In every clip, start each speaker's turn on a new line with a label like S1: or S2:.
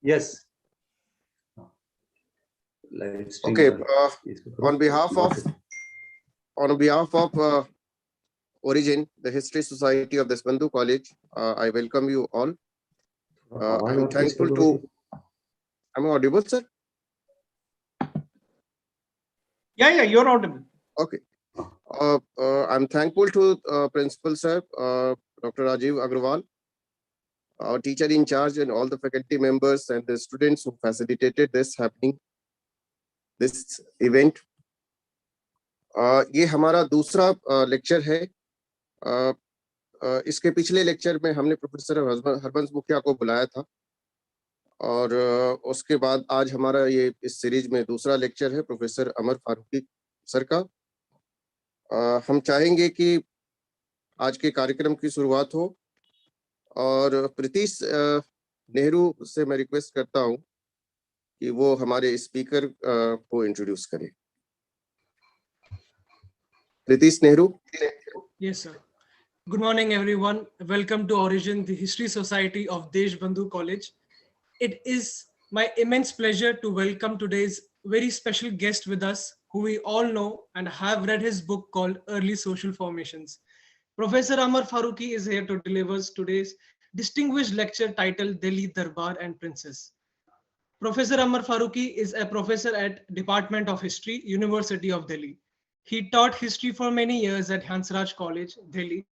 S1: Yes.
S2: Okay. On behalf of Origin, the History Society of Deshbandhu College, I welcome you all. I'm thankful to. Am I audible, sir?
S3: Yeah, you're audible.
S2: Okay. I'm thankful to Principal Sir, Dr. Rajiv Agrawal, our teacher in charge, and all the faculty members and the students who facilitated this event. ये हमारा दूसरा lecture है. इसके पिछले lecture में हमने professor Harbans मुखिया को बुलाया था और उसके बाद आज हमारा ये इस सीरीज में दूसरा लेक्चर है प्रोफेसर अमर फारूकी सर का. हम चाहेंगे कि आज के कार्यक्रम की शुरुआत हो और प्रीतिश नेहरू से मैं रिक्वेस्ट करता हूं कि वो हमारे स्पीकर को इंट्रोड्यूस करें. Pritish Nehru.
S3: Yes, sir. Good morning, everyone. Welcome to Origin, the History Society of Deshbandhu College. It is my immense pleasure to welcome today's very special guest with us, who we all know and have read his book called Early Social Formations. Professor Amar Farooqi is here to deliver today's distinguished lecture titled Delhi Darbar and Princess. Professor Amar Farooqi is a professor at Department of History, University of Delhi. He taught history for many years at Hansraj College, Delhi,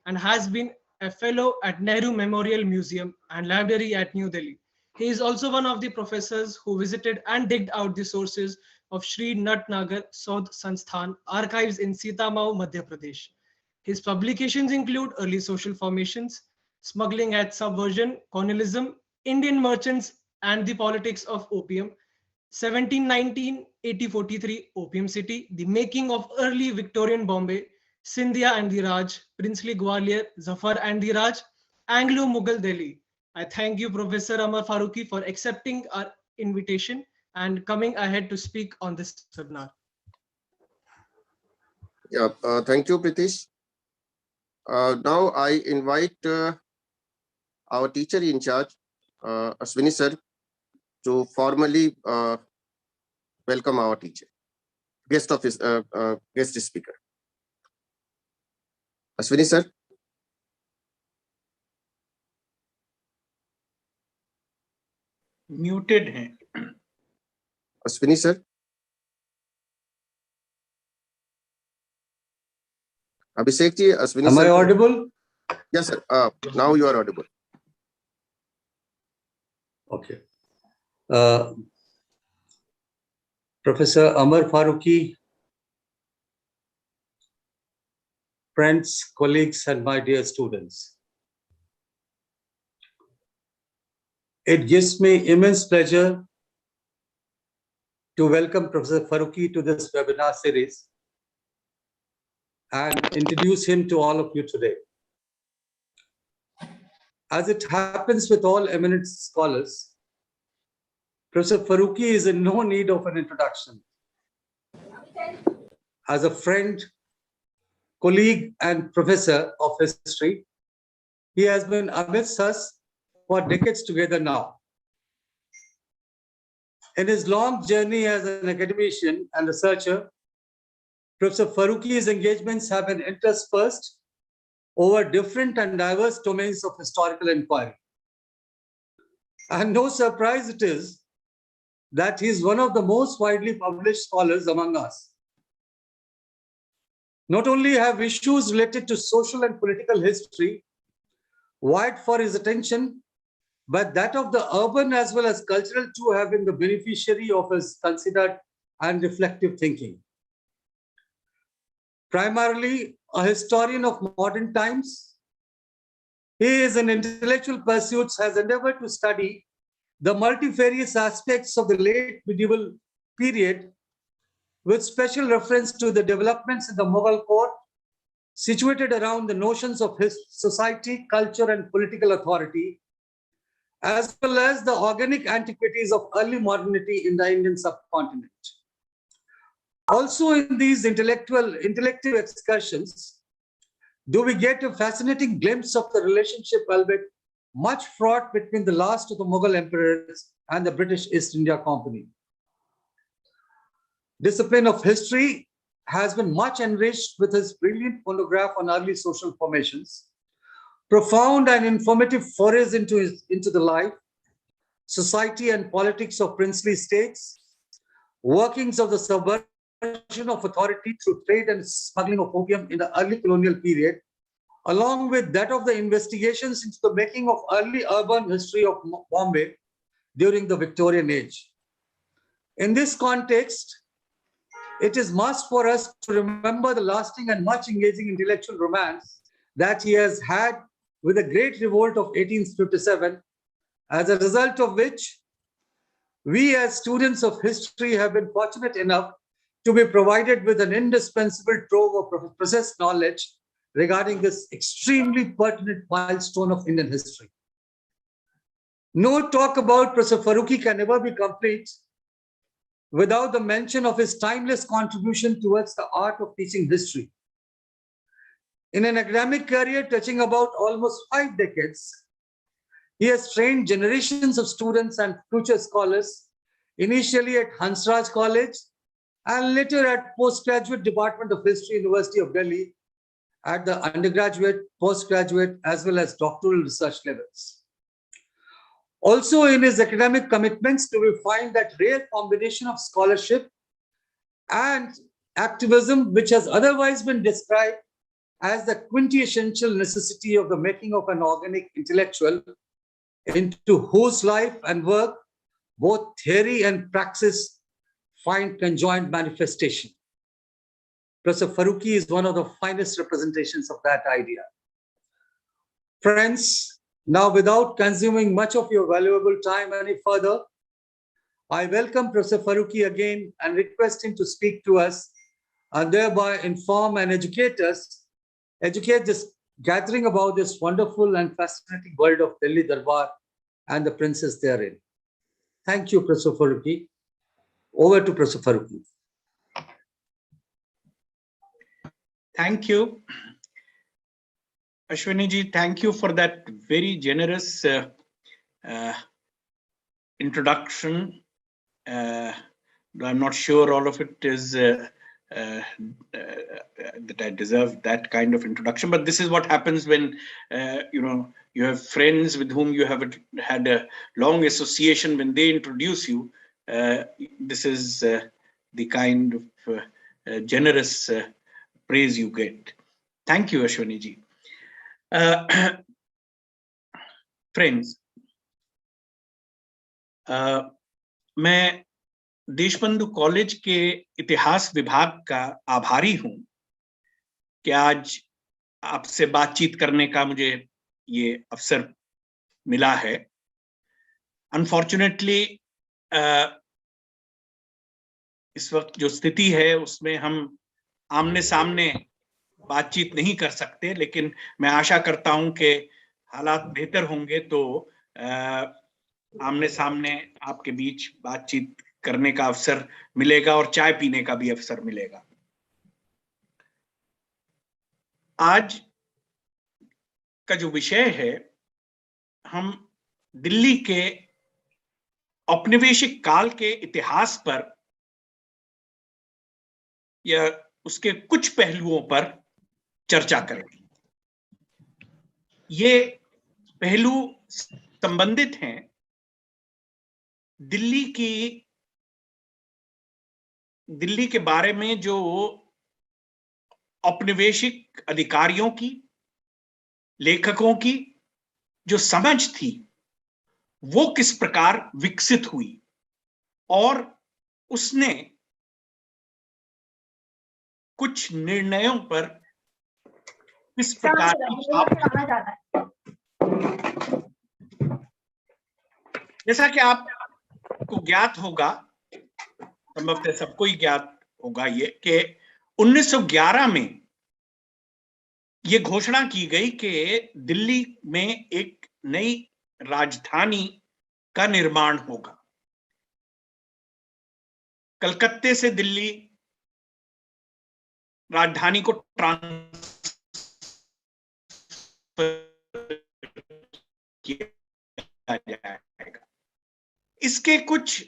S3: and has been a fellow at Nehru Memorial Museum and Library at New Delhi. He is also one of the professors who visited and digged out the sources of Sri Natnagar Sodh Sansthan archives in Sitamau, Madhya Pradesh. His publications include Early Social Formations, Smuggling at Subversion, Colonialism, Indian Merchants and the Politics of Opium, 1719-1843 Opium City, The Making of Early Victorian Bombay, Scindia and the Raj, Princely Gwalior, Zafar and the Raj, Anglo-Mughal Delhi. I thank you, Professor Amar Farooqi, for accepting our invitation and coming ahead to speak on this webinar.
S2: Yeah, thank you, Pritish. Now I invite our teacher in charge, Ashwini sir, to formally welcome our teacher, guest speaker. Ashwini sir.
S3: Muted hai.
S2: Ashwini sir. Abhishek ji, Ashwini
S1: Am
S2: sir.
S1: I audible?
S2: Yes, sir. Now you are audible.
S1: Okay. Professor Amar Farooqi, friends, colleagues, and my dear students. It gives me immense pleasure to welcome Professor Farooqi to this webinar series and introduce him to all of you today. As it happens with all eminent scholars, Professor Farooqi is in no need of an introduction. As a friend, colleague, and professor of history, he has been amidst us for decades together now. In his long journey as an academician and researcher, Professor Farooqi's engagements have been interspersed over different and diverse domains of historical inquiry. And no surprise it is that he is one of the most widely published scholars among us. Not only have issues related to social and political history vied for his attention, but that of the urban as well as cultural too have been the beneficiary of his considered and reflective thinking. Primarily a historian of modern times, he is in intellectual pursuits has endeavored to study the multifarious aspects of the late medieval period with special reference to the developments in the Mughal court situated around the notions of his society, culture, and political authority, as well as the organic antiquities of early modernity in the Indian subcontinent. Also in these intellective excursions, do we get a fascinating glimpse of the relationship, albeit much fraught between the last of the Mughal emperors and the British East India Company. Discipline of history has been much enriched with his brilliant monograph on early social formations, profound and informative forays into the life, society and politics of princely states, workings of the subversion of authority through trade and smuggling of opium in the early colonial period, along with that of the investigations into the making of early urban history of Bombay during the Victorian age. In this context, it is must for us to remember the lasting and much engaging intellectual romance that he has had with the Great Revolt of 1857, as a result of which we as students of history have been fortunate enough to be provided with an indispensable trove of processed knowledge regarding this extremely pertinent milestone of Indian history. No talk about Professor Farooqi can never be complete without the mention of his timeless contribution towards the art of teaching history. In an academic career touching about almost 5 decades, he has trained generations of students and future scholars, initially at Hansraj College and later at Postgraduate Department of History, University of Delhi, at the undergraduate, postgraduate, as well as doctoral research levels. Also in his academic commitments, we will find that rare combination of scholarship and activism, which has otherwise been described as the quintessential necessity of the making of an organic intellectual, into whose life and work both theory and praxis find conjoined manifestation. Professor Farooqi is one of the finest representations of that idea. Friends, now without consuming much of your valuable time any further, I welcome Professor Farooqi again and request him to speak to us and thereby inform and educate this gathering about this wonderful and fascinating world of Delhi Darbar and the princes therein. Thank you, Professor Farooqi. Over to Professor Farooqi.
S4: Thank you. Ashwini ji, thank you for that very generous introduction. I'm not sure all of it is that I deserve that kind of introduction, but this is what happens when you have friends with whom you have had a long association. When they introduce you, this is the kind of generous praise you get. Thank you, Ashwini ji. Friends, मैं Deshbandhu college के इतिहास विभाग का आभारी हूं कि आज आपसे बातचीत करने का मुझे ये अवसर मिला है. अनफॉर्चुनेटली इस वक्त जो स्थिति है उसमें हम आमने सामने बातचीत नहीं कर सकते, लेकिन मैं आशा करता हूं कि हालात बेहतर होंगे तो आमने सामने आपके बीच बातचीत करने का अवसर मिलेगा और चाय पीने का भी अवसर मिलेगा. आज का जो विषय है, हम दिल्ली के औपनिवेशिक काल के इतिहास पर या उसके कुछ पहलुओं पर चर्चा करेंगे. ये पहलू संबंधित हैं दिल्ली के बारे में जो औपनिवेशिक अधिकारियों की, लेखकों की जो समझ थी वो किस प्रकार विकसित हुई और उसने कुछ निर्णयों पर किस प्रकार जैसा कि आपको ज्ञात होगा, संभवतः सबको ही ज्ञात होगा ये कि 1911 में ये घोषणा की गई कि दिल्ली में एक नई राजधानी का निर्माण होगा. कलकत्ते से दिल्ली राजधानी को ट्रांसफर किया जाएगा। इसके कुछ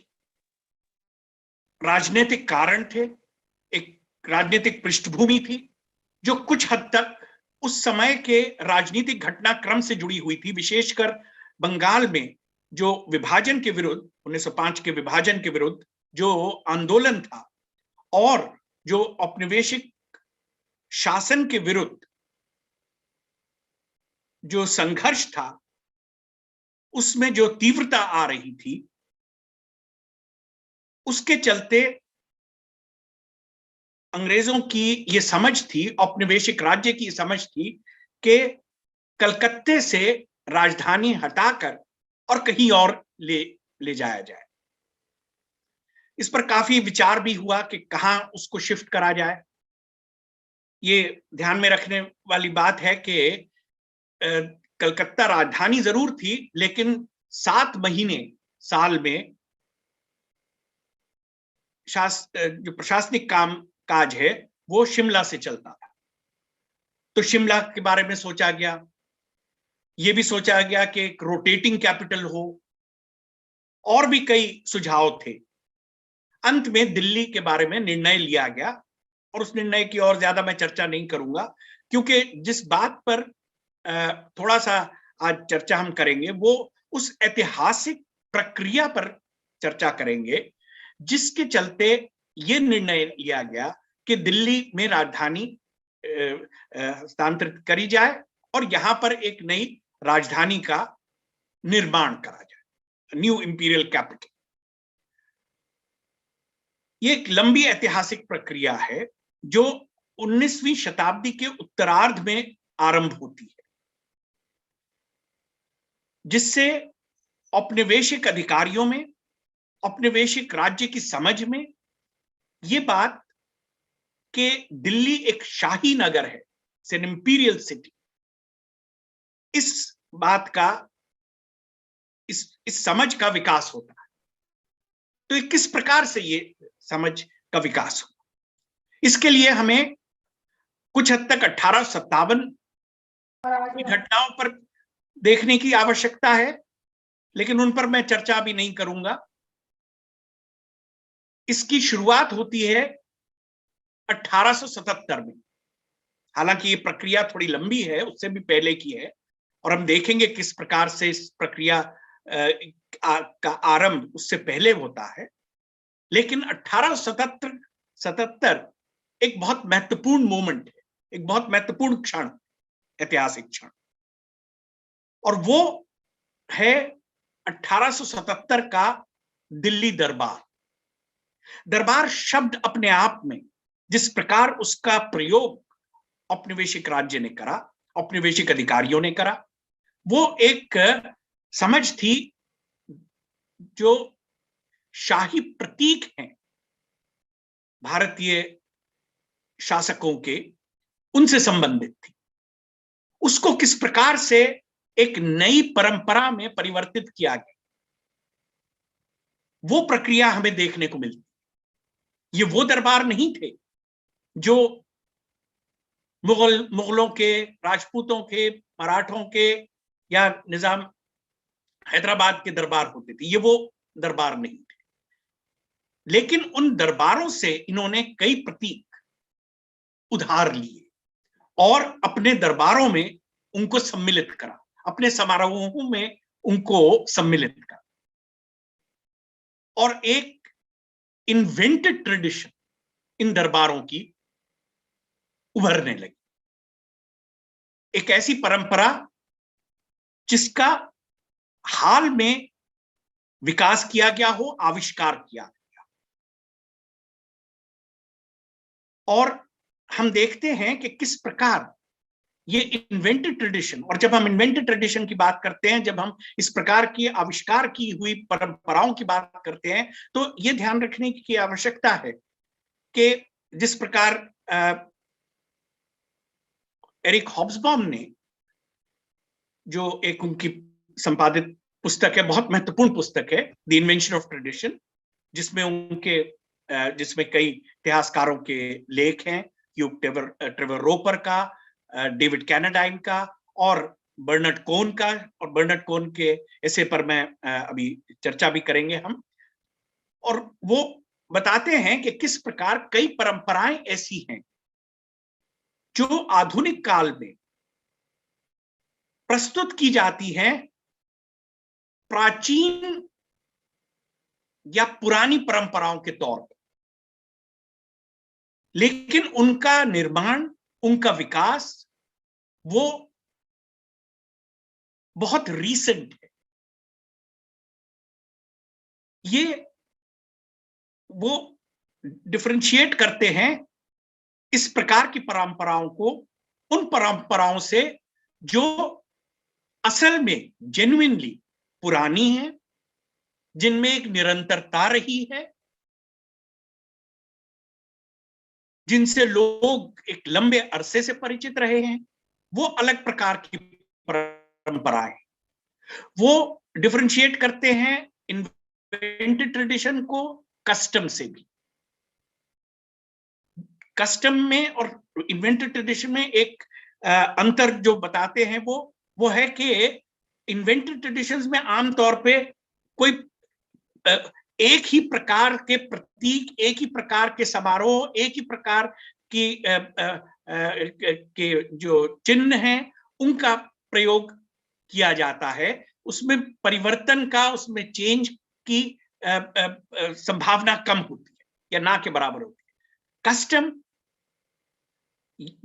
S4: राजनीतिक कारण थे, एक राजनीतिक पृष्ठभूमि थी जो कुछ हद तक उस समय के राजनीतिक घटनाक्रम से जुड़ी हुई थी। विशेषकर बंगाल में जो विभाजन के विरुद्ध, 1905 के विभाजन के विरुद्ध जो आंदोलन था और जो औपनिवेशिक शासन के विरुद्ध जो संघर्ष था, उसमें जो तीव्रता आ रही थी, उसके चलते अंग्रेजों की ये समझ थी, औपनिवेशिक राज्य की समझ थी कि कलकत्ते से राजधानी हटाकर और कहीं और ले जाया जाए। इस पर काफी विचार भी हुआ कि कहां उसको शिफ्ट करा जाए। ये ध्यान में रखने वाली बात है कि कलकत्ता राजधानी जरूर थी, लेकिन 7 महीने साल में जो प्रशासनिक काम काज है वो शिमला से चलता था। तो शिमला के बारे में सोचा गया। ये भी सोचा गया कि एक रोटेटिंग कैपिटल हो, और भी कई सुझाव थे। अंत में दिल्ली के बारे में निर्णय लिया गया, और उस निर्णय की और ज्यादा मैं चर्चा नहीं करूंगा, क्योंकि जिस बात पर थोड़ा सा आज चर्चा हम करेंगे वो उस ऐतिहासिक प्रक्रिया पर चर्चा करेंगे जिसके चलते ये निर्णय लिया गया कि दिल्ली में राजधानी हस्तांतरित करी जाए और यहां पर एक नई राजधानी का निर्माण करा जाए, न्यू इंपीरियल कैपिटल। ये एक लंबी ऐतिहासिक प्रक्रिया है जो 19वीं शताब्दी के उत्तरार्ध में आरंभ होती है, जिससे औपनिवेशिक अधिकारियों में, औपनिवेशिक राज्य की समझ में ये बात कि दिल्ली एक शाही नगर है, एन इंपीरियल सिटी, इस बात का, इस समझ का विकास होता है। तो किस प्रकार से ये समझ का विकास हो, इसके लिए हमें कुछ हद तक 1857 की घटनाओं पर देखने की आवश्यकता है, लेकिन उन पर मैं चर्चा भी नहीं करूंगा। इसकी शुरुआत होती है 1877 में। हालांकि ये प्रक्रिया थोड़ी लंबी है, उससे भी पहले की है, और हम देखेंगे किस प्रकार से इस प्रक्रिया का आरंभ उससे पहले होता है। लेकिन 1877 एक बहुत महत्वपूर्ण मोमेंट है, एक बहुत महत्वपूर्ण क्षण, ऐतिहासिक क्षण, और वो है 1877 का दिल्ली दरबार। दरबार शब्द अपने आप में जिस प्रकार उसका प्रयोग औपनिवेशिक राज्य ने करा, औपनिवेशिक अधिकारियों ने करा, वो एक समझ थी जो शाही प्रतीक हैं भारतीय शासकों के, उनसे संबंधित थी। उसको किस प्रकार से एक नई परंपरा में परिवर्तित किया गया, वो प्रक्रिया हमें देखने को मिलती। ये वो दरबार नहीं थे जो मुगलों के, राजपूतों के, मराठों के या निजाम हैदराबाद के दरबार होते थे। ये वो दरबार नहीं थे, लेकिन उन दरबारों से इन्होंने कई प्रतीक उधार लिए और अपने दरबारों में उनको सम्मिलित करा, अपने समारोहों में उनको सम्मिलित करा, और एक इन्वेंटेड ट्रेडिशन इन दरबारों की उभरने लगी। एक ऐसी परंपरा जिसका हाल में विकास किया गया हो, आविष्कार किया गया। और हम देखते हैं कि किस प्रकार ये इन्वेंटेड ट्रेडिशन, और जब हम इन्वेंटेड ट्रेडिशन की बात करते हैं, जब हम इस प्रकार की आविष्कार की हुई परंपराओं की बात करते हैं, तो ये ध्यान रखने की आवश्यकता है कि जिस प्रकार एरिक हॉब्सबॉम ने, जो एक उनकी संपादित पुस्तक है, बहुत महत्वपूर्ण पुस्तक है, द इन्वेंशन ऑफ ट्रेडिशन, जिसमें कई इतिहासकारों के लेख हैं, ट्रेवर रोपर का, डेविड कैनाडाइन का, और बर्नार्ड कोन का, और बर्नार्ड कोन के ऐसे पर मैं अभी चर्चा भी करेंगे हम। और वो बताते हैं कि किस प्रकार कई परंपराएं ऐसी हैं जो आधुनिक काल में प्रस्तुत की जाती हैं प्राचीन या पुरानी परंपराओं के तौर पर, लेकिन उनका निर्माण, उनका विकास वो बहुत रीसेंट है। ये वो डिफरेंशिएट करते हैं इस प्रकार की परंपराओं को उन परंपराओं से जो असल में जेन्युइनली पुरानी है, जिनमें एक निरंतरता रही है, जिनसे लोग एक लंबे अरसे से परिचित रहे हैं। वो अलग प्रकार की परंपराएं। वो डिफरेंशिएट करते हैं इन्वेंटेड ट्रेडिशन को कस्टम से भी। कस्टम में और इन्वेंटेड ट्रेडिशन में एक अंतर जो बताते हैं वो है कि इन्वेंटेड ट्रेडिशंस में आमतौर पे कोई एक ही प्रकार के प्रतीक, एक ही प्रकार के समारोह, एक ही प्रकार की के जो चिन्ह हैं उनका प्रयोग किया जाता है। उसमें परिवर्तन का, उसमें चेंज की संभावना कम होती है या ना के बराबर होती है। कस्टम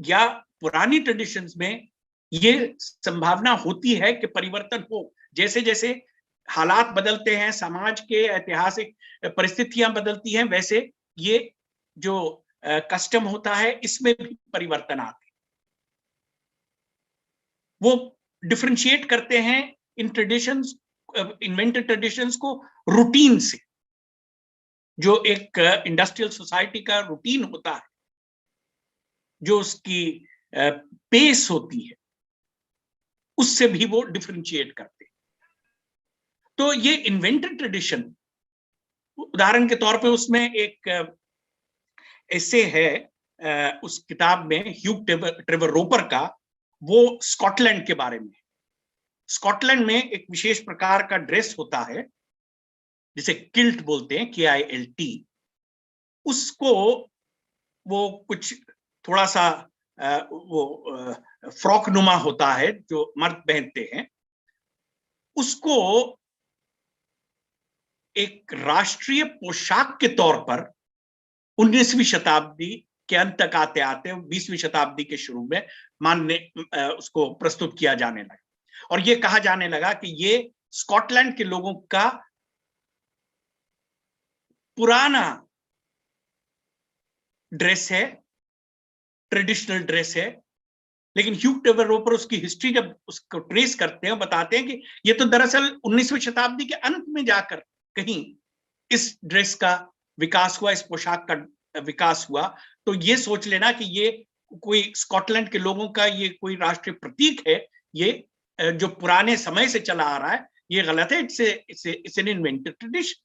S4: या पुरानी ट्रेडिशंस में ये संभावना होती है कि परिवर्तन हो, जैसे जैसे हालात बदलते हैं, समाज के ऐतिहासिक परिस्थितियां बदलती हैं, वैसे ये जो कस्टम होता है इसमें भी परिवर्तन आते हैं। वो डिफरेंशिएट करते हैं इन ट्रेडिशंस, इन्वेंटेड ट्रेडिशंस को रूटीन से। जो एक इंडस्ट्रियल सोसाइटी का रूटीन होता है, जो उसकी पेस होती है, उससे भी वो डिफरेंशिएट करते हैं। तो ये इन्वेंटेड ट्रेडिशन, उदाहरण के तौर पे उसमें एक ऐसे है उस किताब में ह्यूग ट्रेवर रोपर का, वो स्कॉटलैंड के बारे में। स्कॉटलैंड में एक विशेष प्रकार का ड्रेस होता है जिसे किल्ट बोलते हैं, KILT। उसको वो कुछ थोड़ा सा वो फ्रॉक नुमा होता है जो मर्द पहनते हैं। उसको एक राष्ट्रीय पोशाक के तौर पर 19वीं शताब्दी के अंत तक आते आते 20वीं शताब्दी के शुरू में मानने उसको प्रस्तुत किया जाने लगा, और ये कहा जाने लगा कि ये स्कॉटलैंड के लोगों का पुराना ड्रेस है, ट्रेडिशनल ड्रेस है। लेकिन ह्यूग ट्रेवर रोपर उसकी हिस्ट्री जब उसको ट्रेस करते हैं, बताते हैं कि ये तो दरअसल 19वीं शताब्दी के अंत में जाकर कहीं इस ड्रेस का विकास हुआ, इस पोशाक का विकास हुआ। तो ये सोच लेना कि ये कोई स्कॉटलैंड के लोगों का ये कोई राष्ट्रीय प्रतीक है, ये जो पुराने समय से चला आ रहा है, ये गलत है। It's an invented tradition.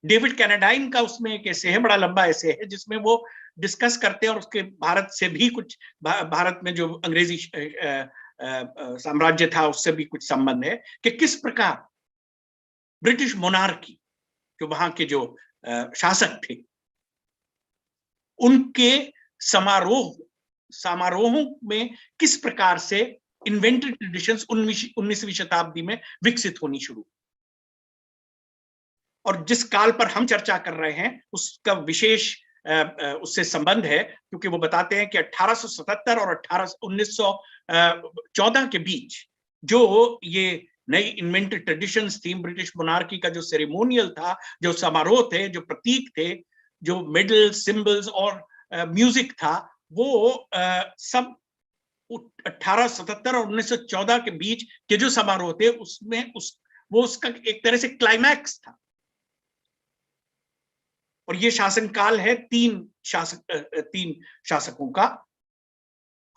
S4: David Cannadine का उसमें एक ऐसे है, बड़ा लंबा ऐसे है, जिसमें वो डिस्कस करते हैं, और उसके भारत से भी कुछ, भारत में जो अंग्रेजी साम्राज्य था उससे भी कुछ संबंध है कि किस प्रकार ब्रिटिश मोनार्की, जो वहां के जो शासक थे, उनके समारोहों में किस प्रकार से इन्वेंटेड ट्रेडिशंस 19वीं शताब्दी में विकसित होनी शुरू। और जिस काल पर हम चर्चा कर रहे हैं उसका विशेष उससे संबंध है, क्योंकि वो बताते हैं कि 1877 और 1914 के बीच जो ये नई इन्वेंटेड ट्रेडिशंस थी, ब्रिटिश मोनार्की का जो सेरेमोनियल था, जो समारोह थे, जो प्रतीक थे, जो मेडल, सिंबल्स और म्यूजिक था, वो सब 1877 और 1914 के बीच के जो समारोह थे उसमें वो उसका एक तरह से क्लाइमैक्स था। और ये शासनकाल है तीन शासकों का,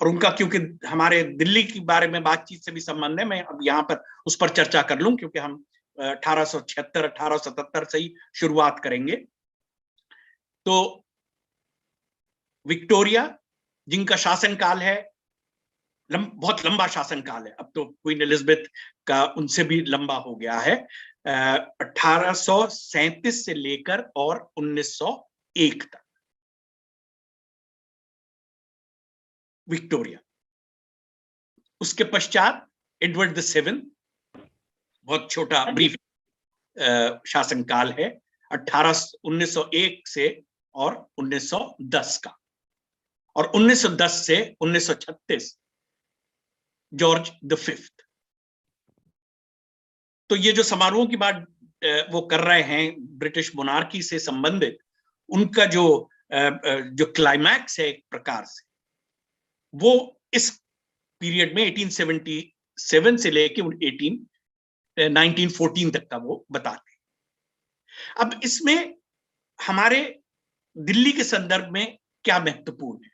S4: और उनका क्योंकि हमारे दिल्ली के बारे में बातचीत से भी संबंध है, मैं अब यहाँ पर उस पर चर्चा कर लूं, क्योंकि हम 1876 1877 से ही शुरुआत करेंगे। तो विक्टोरिया, जिनका शासनकाल है बहुत लंबा शासनकाल है। अब तो क्वीन एलिजाबेथ का उनसे भी लंबा हो गया है। 1837 से लेकर और 1901 तक विक्टोरिया। उसके पश्चात एडवर्ड द सेवन, बहुत छोटा ब्रीफ शासनकाल है, 1901 से और 1910 का। और 1910 से 1936 जॉर्ज द फिफ्थ। तो ये जो समारोह की बात वो कर रहे हैं ब्रिटिश मोनार्की से संबंधित, उनका जो क्लाइमैक्स है एक प्रकार से, वो इस पीरियड में 1877 से लेके 1914 तक का वो बताते हैं। अब इसमें हमारे दिल्ली के संदर्भ में क्या महत्वपूर्ण है,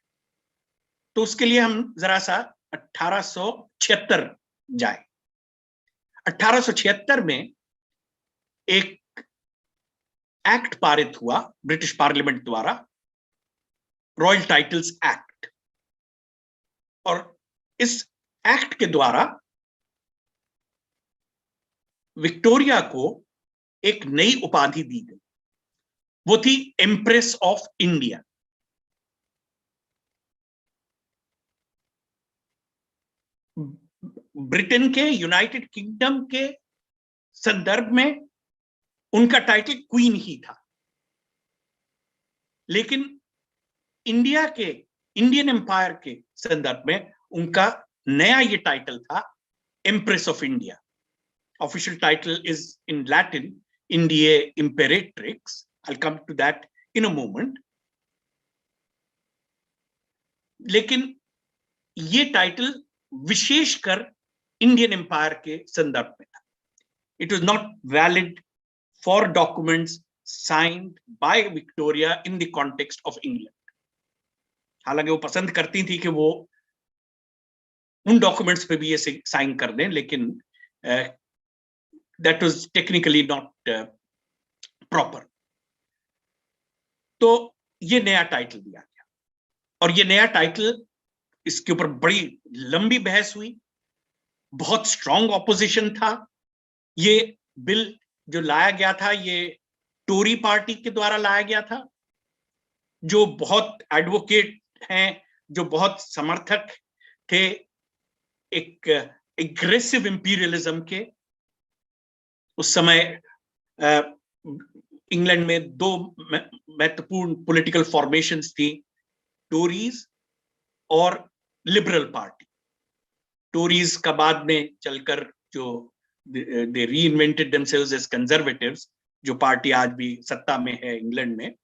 S4: तो उसके लिए हम जरा सा 1876 जाए। 1876 में एक एक्ट पारित हुआ ब्रिटिश पार्लियामेंट द्वारा, रॉयल टाइटल्स एक्ट। और इस एक्ट के द्वारा विक्टोरिया को एक नई उपाधि दी गई, वो थी एम्प्रेस ऑफ इंडिया। ब्रिटेन के, यूनाइटेड किंगडम के संदर्भ में उनका टाइटल क्वीन ही था, लेकिन इंडिया के, इंडियन एम्पायर के संदर्भ में उनका नया ये टाइटल था empress of India. Official title is in Latin India imperatrix. I will come to that in a moment. लेकिन ये टाइटल विशेषकर इंडियन एम्पायर के संदर्भ में था। It was not valid for documents signed by Victoria in the context of England. हालांकि वो पसंद करती थी कि वो उन डॉक्यूमेंट्स पे भी ये साइन कर दें, लेकिन that was technically not proper. तो ये नया टाइटल दिया गया, और ये नया टाइटल, इसके ऊपर बड़ी लंबी बहस हुई, बहुत स्ट्रांग ऑपोजिशन था। ये बिल जो लाया गया था, ये टोरी पार्टी के द्वारा लाया गया था, जो बहुत एडवोकेट हैं, जो बहुत समर्थक थे एक एग्रेसिव इंपीरियलिज्म के। उस समय इंग्लैंड में दो महत्वपूर्ण पॉलिटिकल फॉर्मेशंस थी, टोरीज और लिबरल पार्टी। टोरीज का बाद में चलकर जो दे रीइन्वेंटेड देमसेल्व्स एज कंजर्वेटिव्स, जो पार्टी आज भी सत्ता में है इंग्लैंड में।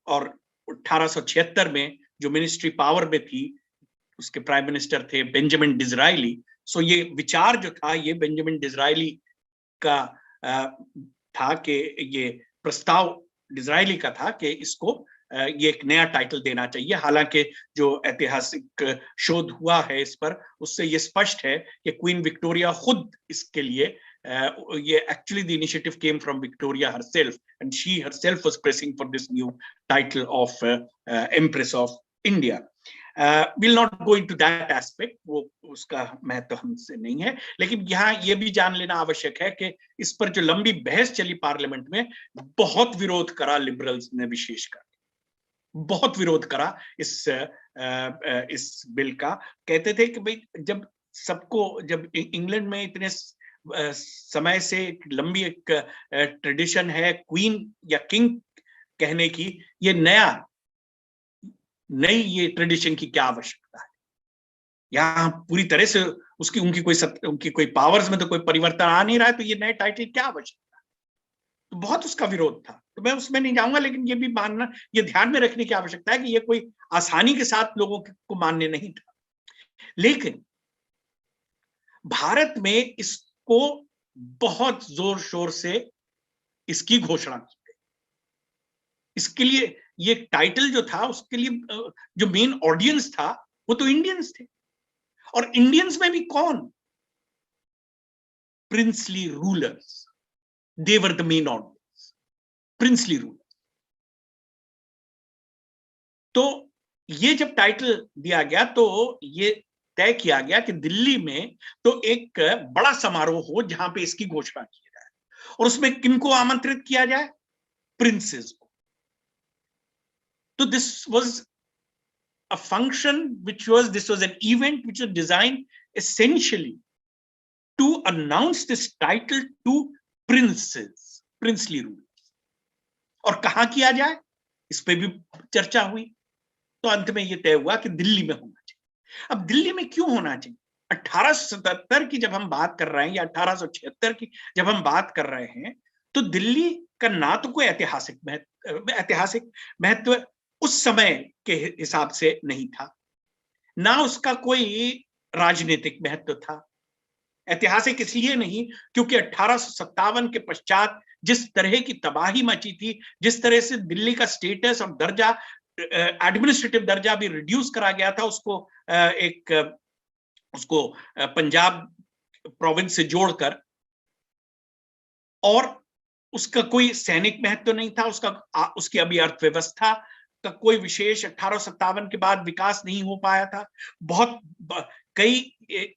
S4: और 1876 में जो मिनिस्ट्री पावर में थी, उसके प्राइम मिनिस्टर थे बेंजामिन डिज़राइली। सो ये विचार जो था, ये बेंजामिन डिज़राइली का था कि ये प्रस्ताव डिज़राइली का था कि इसको ये एक नया टाइटल देना चाहिए। हालांकि जो ऐतिहासिक शोध हुआ है इस पर, उससे ये स्पष्ट है कि क्वीन विक्टोरिया खुद इसके लिए, ये actually the initiative came from Victoria herself, and she herself was pressing for this new title of empress of India. Will not go into that aspect, वो उसका महत्व हमसे नहीं है। लेकिन यहाँ ये भी जान लेना आवश्यक है कि इस पर जो लंबी बहस चली पार्लियामेंट में, बहुत विरोध करा लिबरल्स ने, विशेषकर बहुत विरोध करा इस बिल का। कहते थे कि भाई, जब इंग्लैंड में इतने समय से लंबी एक ट्रेडिशन है क्वीन या किंग कहने की, ये नई ये ट्रेडिशन की क्या आवश्यकता है? यहाँ पूरी तरह से उनकी कोई पावर्स में तो कोई परिवर्तन आ नहीं रहा है, तो ये नए टाइटल क्या आवश्यकता? तो बहुत उसका विरोध था। तो मैं उसमें नहीं जाऊंगा, लेकिन ये भी मानना, ये ध्यान में रखने की आवश्यकता है कि ये कोई आसानी के साथ लोगों को मान्य नहीं था। लेकिन भारत में इसको बहुत जोर शोर से इसकी घोषणा की गई। इसके लिए ये टाइटल जो था, उसके लिए जो मेन ऑडियंस था वो तो इंडियंस थे, और इंडियंस में भी कौन? Princely rulers, they were the main audience, princely rule। तो ये जब टाइटल दिया गया, तो ये तय किया गया कि दिल्ली में तो एक बड़ा समारोह हो जहां पे इसकी घोषणा की जाए, और उसमें किनको आमंत्रित किया जाए? प्रिंसेस को। तो this was a function this was an event which was designed essentially to announce this title to princes, princely rulers. और कहां किया जाए, इस पे भी चर्चा हुई। तो अंत में यह तय हुआ कि दिल्ली में होना चाहिए। अब दिल्ली में क्यों होना चाहिए? 1877 की जब हम बात कर रहे हैं या 1876 की जब हम बात कर रहे हैं, तो दिल्ली का ना तो कोई ऐतिहासिक महत्व उस समय के हिसाब से नहीं था, ना उसका कोई राजनीतिक महत्व था। ऐतिहासिक इसलिए नहीं क्योंकि 1857 के पश्चात जिस तरह की तबाही मची थी, जिस तरह से दिल्ली का स्टेटस और दर्जा, एडमिनिस्ट्रेटिव दर्जा भी रिड्यूस करा गया था, उसको पंजाब प्रोविंस से जोड़कर, और उसका कोई सैनिक महत्व नहीं था, उसकी अभी अर्थव्यवस्था का कोई विशेष 1857 के बाद विकास नहीं हो पाया था। बहुत कई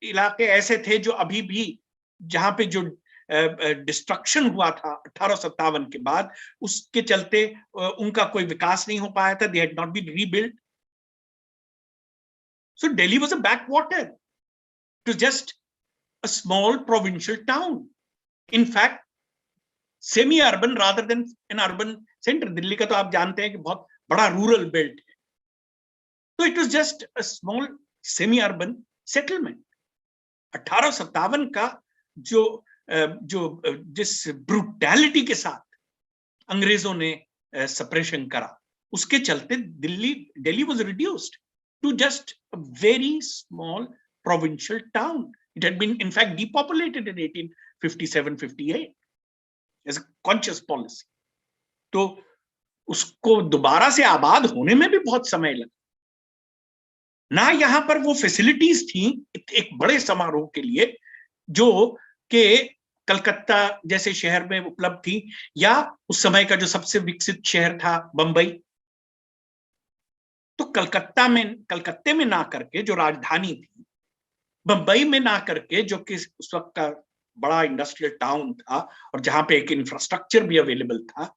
S4: इलाके ऐसे थे जो अभी भी, जहां पे जो डिस्ट्रक्शन हुआ था 1857 के बाद, उसके चलते उनका कोई विकास नहीं हो पाया था। They had not been rebuild. So Delhi was a backwater, to just a small provincial town, in fact semi urban rather than an urban centre. Delhi का तो आप जानते हैं कि बहुत बड़ा रूरल बेल्ट है। तो it was just a small semi urban settlement. 1857 का जिस ब्रूटैलिटी के साथ अंग्रेजों ने सप्रेशन करा, उसके चलते Delhi was reduced to just a very small provincial town. It had been in fact depopulated in 1857-58 as a conscious policy. तो उसको दोबारा से आबाद होने में भी बहुत समय लगा। ना यहां पर वो फैसिलिटीज थी एक बड़े समारोह के लिए जो कि कलकत्ता जैसे शहर में उपलब्ध थी, या उस समय का जो सबसे विकसित शहर था बंबई। तो कलकत्ते में ना करके, जो राजधानी थी, बंबई में ना करके, जो कि उस वक्त का बड़ा इंडस्ट्रियल टाउन था और जहां पे एक इंफ्रास्ट्रक्चर भी अवेलेबल था,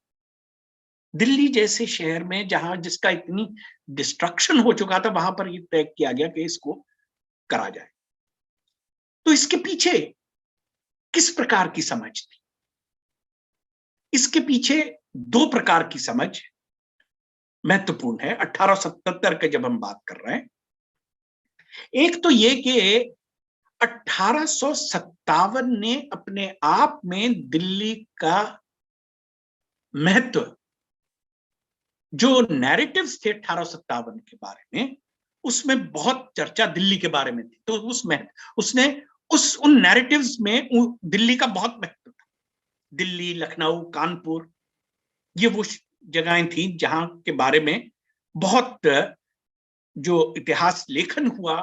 S4: दिल्ली जैसे शहर में जिसका इतनी डिस्ट्रक्शन हो चुका था, वहां पर यह तय किया गया कि इसको करा जाए। तो इसके पीछे किस प्रकार की समझ थी? इसके पीछे दो प्रकार की समझ महत्वपूर्ण है 1877 के जब हम बात कर रहे हैं। एक तो ये कि 1857 ने अपने आप में दिल्ली का महत्व, जो नैरेटिव्स थे 1857 के बारे में, उसमें बहुत चर्चा दिल्ली के बारे में थी। तो उन नैरेटिव्स में दिल्ली का बहुत महत्व था। दिल्ली, लखनऊ, कानपुर, ये वो जगहें थी जहां के बारे में बहुत जो इतिहास लेखन हुआ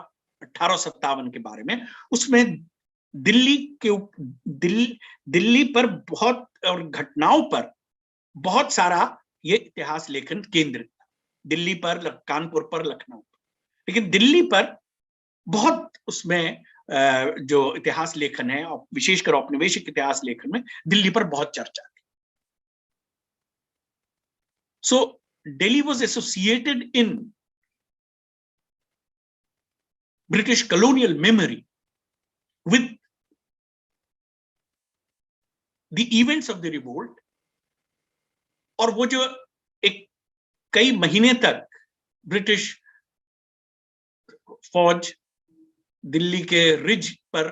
S4: 1857 के बारे में, उसमें दिल्ली पर बहुत, और घटनाओं पर बहुत सारा ये इतिहास लेखन केंद्रित था। दिल्ली पर, कानपुर पर, लखनऊ पर, लेकिन दिल्ली पर बहुत उसमें जो इतिहास लेखन है, और विशेषकर औपनिवेशिक इतिहास लेखन में दिल्ली पर बहुत चर्चा थी। So Delhi was associated in British colonial memory with the events of the revolt, और वो जो एक कई महीने तक ब्रिटिश फौज दिल्ली के रिज पर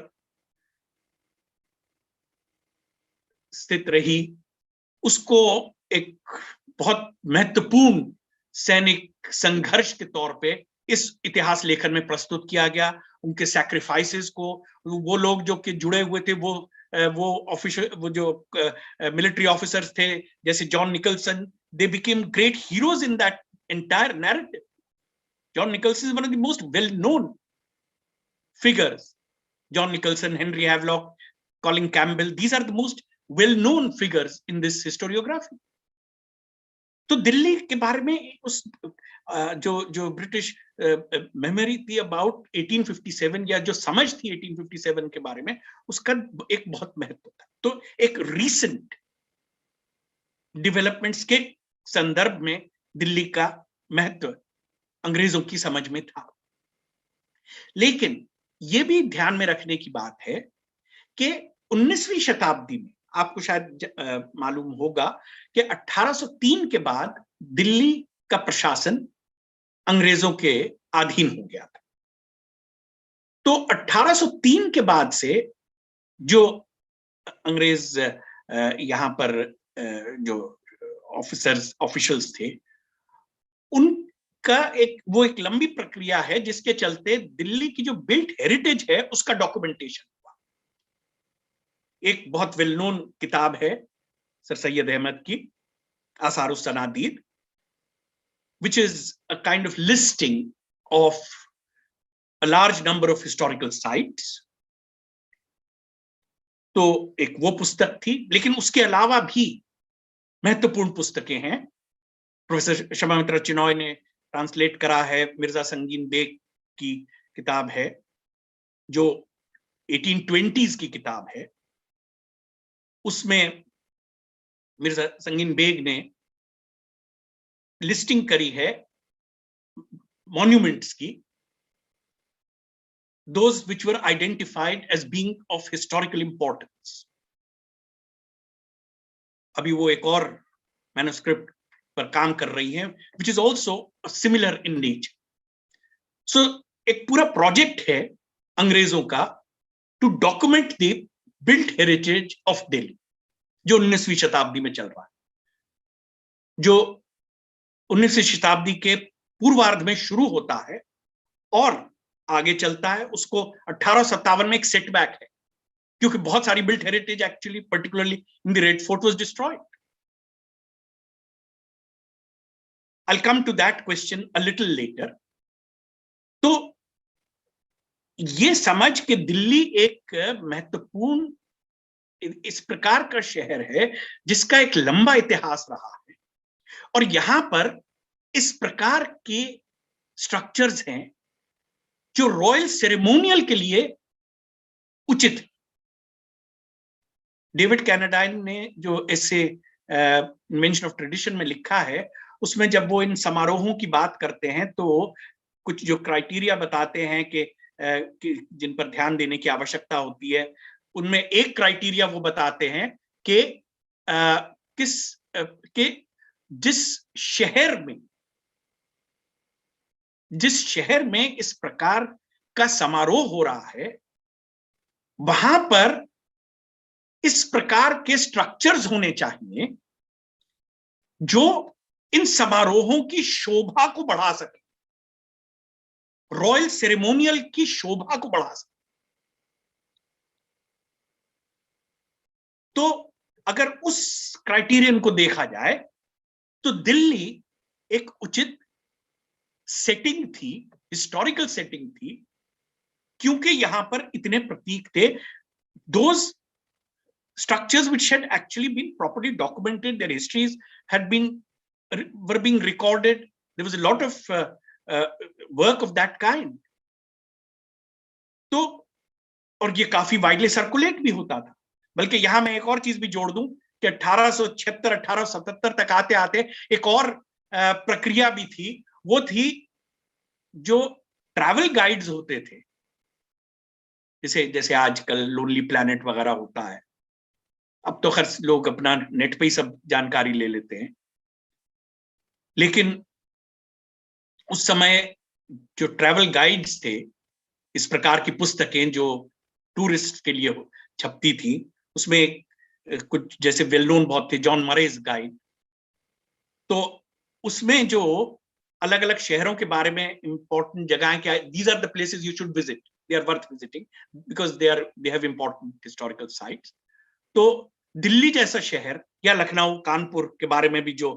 S4: स्थित रही, उसको एक बहुत महत्वपूर्ण सैनिक संघर्ष के तौर पे इस इतिहास लेखन में प्रस्तुत किया गया। उनके सैक्रिफाइसेस को, वो लोग जो कि जुड़े हुए थे, वो जो मिलिट्री ऑफिसर्स थे जैसे John Nicholson, they became great heroes in that entire narrative. John Nicholson is one of the most well known figures. John Nicholson, Henry Havelock, Colin Campbell, these are the most well-known figures in this historiography. तो दिल्ली के बारे में उस जो British memory थी about 1857 या जो समझ थी 1857 के बारे में, उसका एक बहुत महत्व था। तो एक रीसेंट डेवलपमेंट्स के संदर्भ में दिल्ली का महत्व अंग्रेजों की समझ में था। लेकिन यह भी ध्यान में रखने की बात है कि 19वीं शताब्दी में आपको शायद मालूम होगा कि 1803 के बाद दिल्ली का प्रशासन अंग्रेजों के अधीन हो गया था। तो 1803 के बाद से जो अंग्रेज यहां पर जो ऑफिशियल्स थे, उनका एक लंबी प्रक्रिया है जिसके चलते दिल्ली की जो बिल्ट हेरिटेज है उसका डॉक्यूमेंटेशन हुआ। एक बहुत वेल नोन किताब है सर सैयद अहमद की आसारुस सनादीद, which is a kind of listing of a large number of historical sites. तो एक वो पुस्तक थी, लेकिन उसके अलावा भी महत्वपूर्ण पुस्तकें हैं। प्रोफेसर शमामित्रा चिनॉय ने ट्रांसलेट करा है, मिर्जा संगीन बेग की किताब है जो 1820s की किताब है। उसमें मिर्जा संगीन बेग ने लिस्टिंग करी है मॉन्यूमेंट्स की, those which were identified as being of historical importance. अभी वो एक और मैन्युस्क्रिप्ट पर काम कर रही है which is also similar in nature. So एक पूरा प्रोजेक्ट है अंग्रेजों का to document the built heritage of Delhi, जो 19वीं शताब्दी में चल रहा है, जो 19वीं शताब्दी के पूर्वार्ध में शुरू होता है और आगे चलता है। उसको 1857 में एक सेटबैक है क्योंकि बहुत सारी built heritage actually particularly in the Red Fort was destroyed. I will come to that question a little later. तो ये समझ के दिल्ली एक महत्वपूर्ण इस प्रकार का शहर है जिसका एक लंबा इतिहास रहा है और यहां पर इस प्रकार के स्ट्रक्चर्स हैं जो रॉयल सेरेमोनियल के लिए उचित है। डेविड कैनाडाइन ने जो ऐसे इन्वेंशन ऑफ ट्रेडिशन में लिखा है, उसमें जब वो इन समारोहों की बात करते हैं तो कुछ जो क्राइटेरिया बताते हैं कि जिन पर ध्यान देने की आवश्यकता होती है, उनमें एक क्राइटेरिया वो बताते हैं कि जिस शहर में इस प्रकार का समारोह हो रहा है वहां पर इस प्रकार के स्ट्रक्चर्स होने चाहिए जो इन समारोहों की शोभा को बढ़ा सके, रॉयल सेरेमोनियल की शोभा को बढ़ा सके। तो अगर उस क्राइटेरियन को देखा जाए तो दिल्ली एक उचित सेटिंग थी, हिस्टोरिकल सेटिंग थी, क्योंकि यहां पर इतने प्रतीक थे। Those structures which had actually been properly documented, their histories were being recorded. There was a lot of work of that kind. तो और ये काफी वाइडली सर्कुलेट भी होता था। बल्कि यहां मैं एक और चीज भी जोड़ दूं कि 1876 1877 तक आते आते एक और प्रक्रिया भी थी, वो थी जो ट्रैवल गाइड्स होते थे, जैसे आजकल लोनली प्लैनेट वगैरह होता है। अब तो खैर लोग अपना नेट पे ही सब जानकारी ले लेते हैं, लेकिन उस समय जो ट्रैवल गाइड्स थे, इस प्रकार की पुस्तकें जो टूरिस्ट के लिए छपती थी, उसमें कुछ जैसे वेल नोन बहुत थे, जॉन मरेज गाइड। तो उसमें जो अलग अलग शहरों के बारे में इंपॉर्टेंट जगहें क्या, these are the places you should visit, they are worth visiting because they have important historical sites. तो दिल्ली जैसा शहर या लखनऊ कानपुर के बारे में भी जो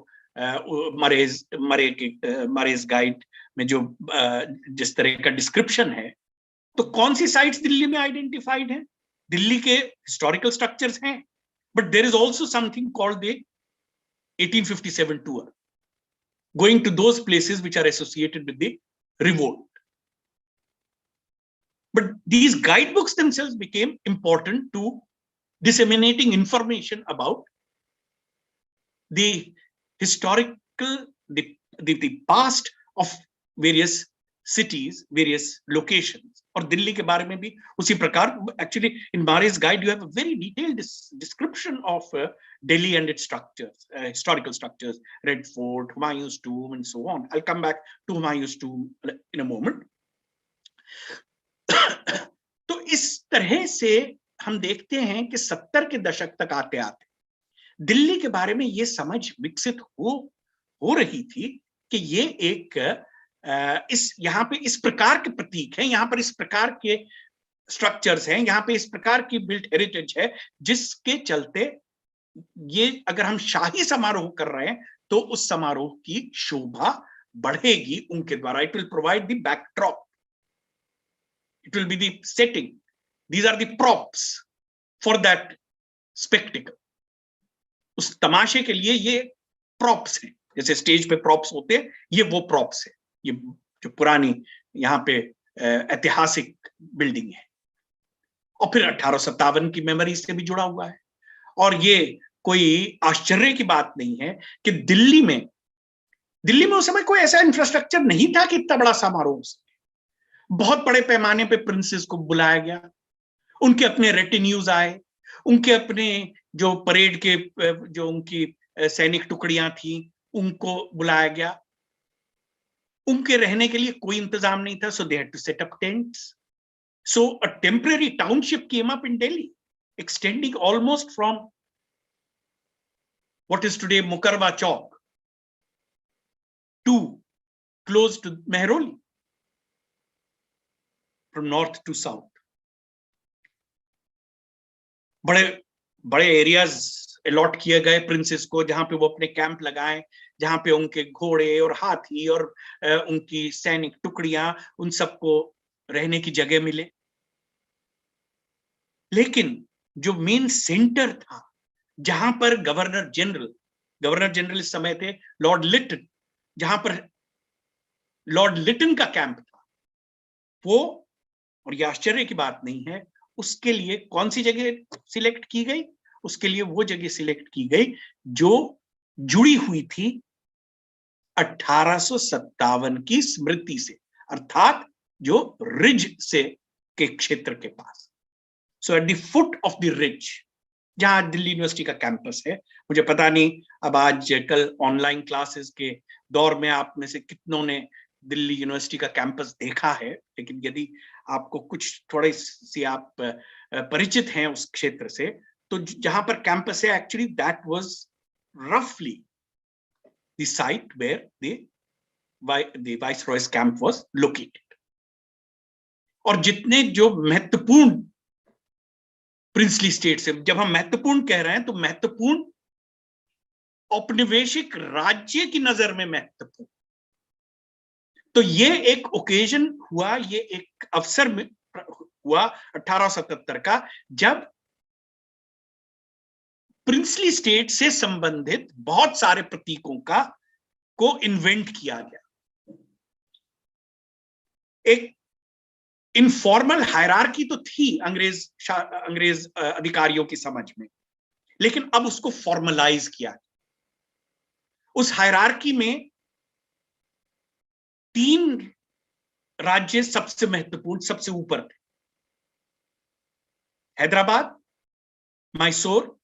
S4: मरेज गाइड में जो जिस तरह का डिस्क्रिप्शन है, तो कौन सी साइट्स दिल्ली में आइडेंटिफाइड हैं? दिल्ली के हिस्टोरिकल स्ट्रक्चर्स हैं, but there is also something called the 1857 tour, going to those places which are associated with the revolt. But these guidebooks themselves became important to disseminating information about the historical, the past of various cities, various locations. और दिल्ली के बारे में भी उसी प्रकार. Actually, in Mari's guide, you have a very detailed description of Delhi and its structures, historical structures, Red Fort, Humayun's tomb, and so on. I'll come back to Humayun's tomb in a moment. तो इस तरह से हम देखते हैं कि 70 के दशक तक आते आते दिल्ली के बारे में ये समझ विकसित हो रही थी कि ये एक यहाँ पे इस प्रकार के प्रतीक हैं, यहाँ पर इस प्रकार के स्ट्रक्चर्स हैं, यहाँ पे इस प्रकार की बिल्ट हेरिटेज है, जिसके चलते ये अगर हम शाही समारोह कर रहे हैं तो उस समारोह की शोभा बढ़ेगी उनके द्वारा. It will provide the backdrop, it will be the setting, these are the props for that spectacle. उस तमाशे के लिए ये props हैं, जैसे स्टेज पे props होते हैं, ये वो props है. ये जो पुरानी यहाँ पे ऐतिहासिक बिल्डिंग है और फिर 1857 की मेमोरी से भी जुड़ा हुआ है. और ये कोई आश्चर्य की बात नहीं है कि दिल्ली में उस समय कोई ऐसा इंफ्रास्ट्रक्चर नहीं था कि इतना बड़ा समारोह. बहुत बड़े पैमाने पे प्रिंसेस को बुलाया गया, उनके अपने रेटिन्यूज आए, उनके अपने जो परेड के जो उनकी सैनिक टुकड़ियां थी उनको बुलाया गया. उनके रहने के लिए कोई इंतजाम नहीं था, so they had to set up tents. So a temporary township came up in Delhi, extending almost from what is today Mukarwa Chowk to close to Mehroli, from north to south. बड़े areas allot किए गए princess को, जहां पे वो अपने camp लगाएं, जहां पे उनके घोड़े और हाथी और उनकी सैनिक टुकड़ियां, उन सबको रहने की जगह मिले. लेकिन जो मेन सेंटर था, जहां पर गवर्नर जनरल इस समय थे लॉर्ड लिटन, जहां पर लॉर्ड लिटन का कैंप था, वो, और ये आश्चर्य की बात नहीं है, उसके लिए कौन सी जगह सिलेक्ट की गई? उसके लिए वो जगह सिलेक्ट की गई जो जुड़ी हुई थी 1857 की स्मृति से, अर्थात जो रिज से के क्षेत्र के पास. So at the foot of the ridge, जहां दिल्ली यूनिवर्सिटी का कैंपस है. मुझे पता नहीं अब आज कल ऑनलाइन क्लासेस के दौर में आप में से कितनों ने दिल्ली यूनिवर्सिटी का कैंपस देखा है, लेकिन यदि आपको कुछ थोड़ी सी आप परिचित हैं उस क्षेत्र से, तो जहां पर कैंपस है, एक्चुअली दैट वाज रफली the site where the viceroy's camp was located. और जितने जो महत्वपूर्ण प्रिंसली स्टेट से, जब हम महत्वपूर्ण कह रहे हैं तो महत्वपूर्ण औपनिवेशिक राज्य की नजर में महत्वपूर्ण, तो ये एक ओकेजन हुआ, ये एक अवसर में हुआ 1877 का, जब प्रिंसली स्टेट से संबंधित बहुत सारे प्रतीकों को इन्वेंट किया गया. एक इनफॉर्मल हायरार्की तो थी अंग्रेज अधिकारियों की समझ में, लेकिन अब उसको फॉर्मलाइज किया गया. उस हायरार्की में 3 राज्य सबसे महत्वपूर्ण, सबसे ऊपर थे: हैदराबाद, मैसूर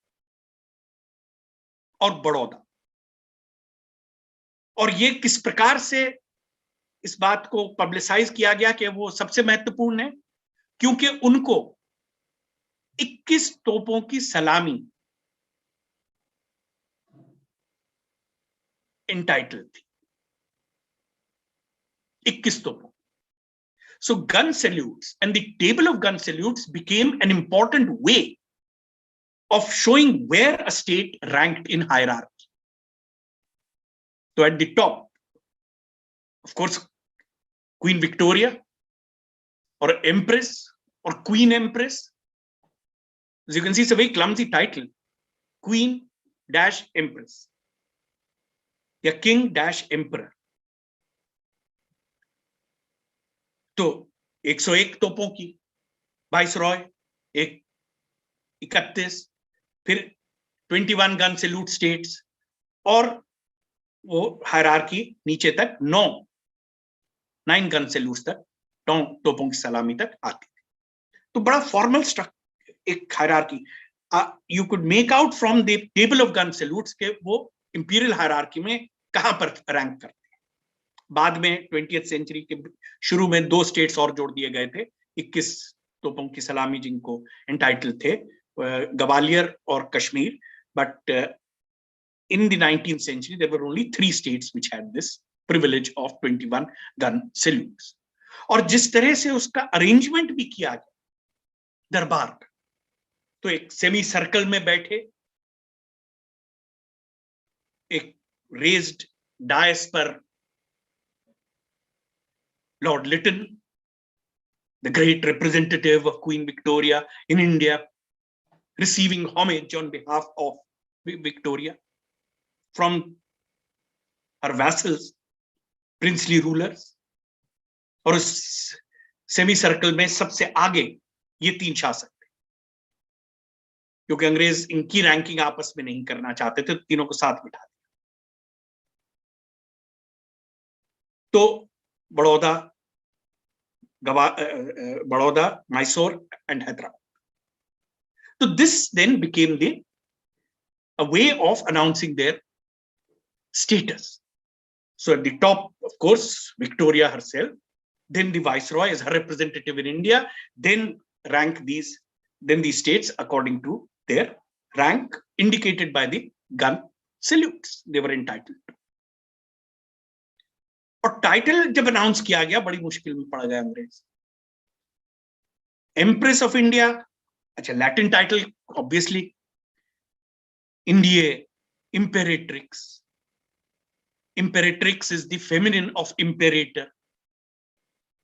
S4: और बड़ौदा. और ये किस प्रकार से इस बात को पब्लिसाइज किया गया कि वो सबसे महत्वपूर्ण है? क्योंकि उनको 21 तोपों की सलामी एंटाइटल थी, 21 तोपों. So gun salutes and the table of gun salutes became an important way of showing where a state ranked in hierarchy. So at the top, of course, Queen Victoria or Empress or Queen Empress. As you can see, it's a very clumsy title, Queen-Empress. या king dash emperor. तो 101 तोपों की viceroy, एक 31, फिर 21 gun salute states, और वो hierarchy नीचे तक 9 गन सैल्यूट्स तक, तोपों की सलामी तक आती थी। तो बड़ा फॉर्मल स्ट्रक्चर, एक hierarchy you could make out from the table of gun salutes के वो इंपीरियल हायरार्की में कहां पर रैंक करते हैं। बाद में 20th सेंचुरी के शुरू में 2 स्टेट्स और जोड़ दिए गए थे, 21 तोपों की सलामी जिनको एंटाइटल थे, ग्वालियर और Kashmir. But in the 19th century there were only 3 states which had this privilege of 21 gun salutes। और जिस तरह से उसका अरेंजमेंट भी किया गया दरबार का, तो एक सेमी सर्कल में बैठे, एक रेज्ड डायस पर Lord Lytton, the great representative of Queen Victoria in India, receiving homage on behalf of Victoria from her vassals, princely rulers। और उस सेमी सर्कल में सबसे आगे ये 3 शासक थे, क्योंकि अंग्रेज इनकी रैंकिंग आपस में नहीं करना चाहते थे, तो तीनों को साथ बिठा दिया। तो बड़ौदा, मैसूर एंड हैदराबाद। तो this then became a way of announcing their status। So at the top, of course, Victoria herself, then the Viceroy as her representative in India, then these states according to their rank indicated by the gun salutes they were entitled to। और title जब announce किया गया, बड़ी मुश्किल में पड़ गया अंग्रेज। एम्प्रेस ऑफ इंडिया, अच्छा Latin title obviously, India, Imperatrix। Imperatrix is the feminine of imperator।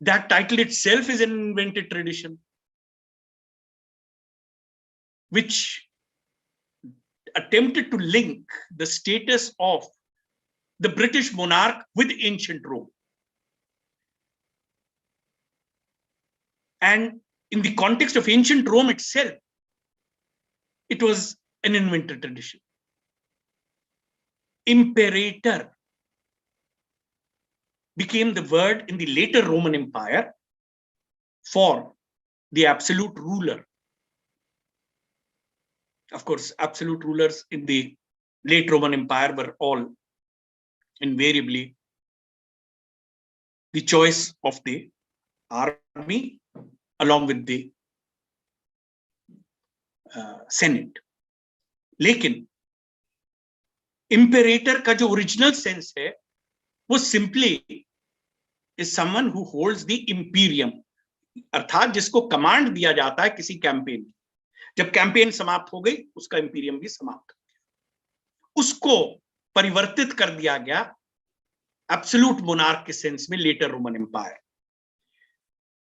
S4: That title itself is an invented tradition, which attempted to link the status of the British monarch with ancient Rome। And in the context of ancient Rome itself, it was an invented tradition। Imperator became the word in the later Roman Empire for the absolute ruler। Of course, absolute rulers in the late Roman Empire were all invariably the choice of the army along with the Senate। लेकिन imperator का जो original sense है वो simply is someone who holds the imperium, अर्थात जिसको command दिया जाता है किसी कैंपेन की। जब कैंपेन समाप्त हो गई, उसका इंपीरियम भी समाप्त हो गया। उसको परिवर्तित कर दिया गया एब्सोल्यूट मोनार्क के सेंस में लेटर रोमन एम्पायर।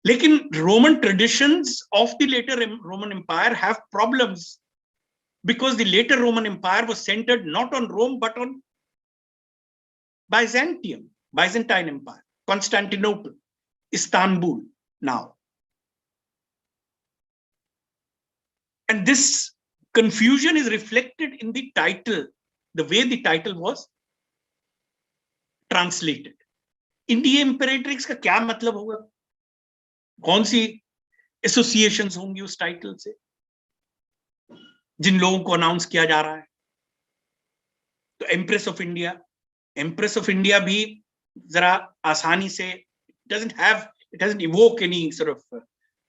S4: लेकिन Roman traditions of the later Roman empire have problems because the later Roman Empire was centered not on Rome but on Byzantine Empire, Constantinople, Istanbul now। And this confusion is reflected in the title, the way the title was translated। India imperatrix का क्या मतलब होगा, कौन सी associations होंगी उस title से जिन लोगों को अनाउंस किया जा रहा है। तो एम्प्रेस ऑफ इंडिया भी जरा आसानी से it doesn't evoke any sort of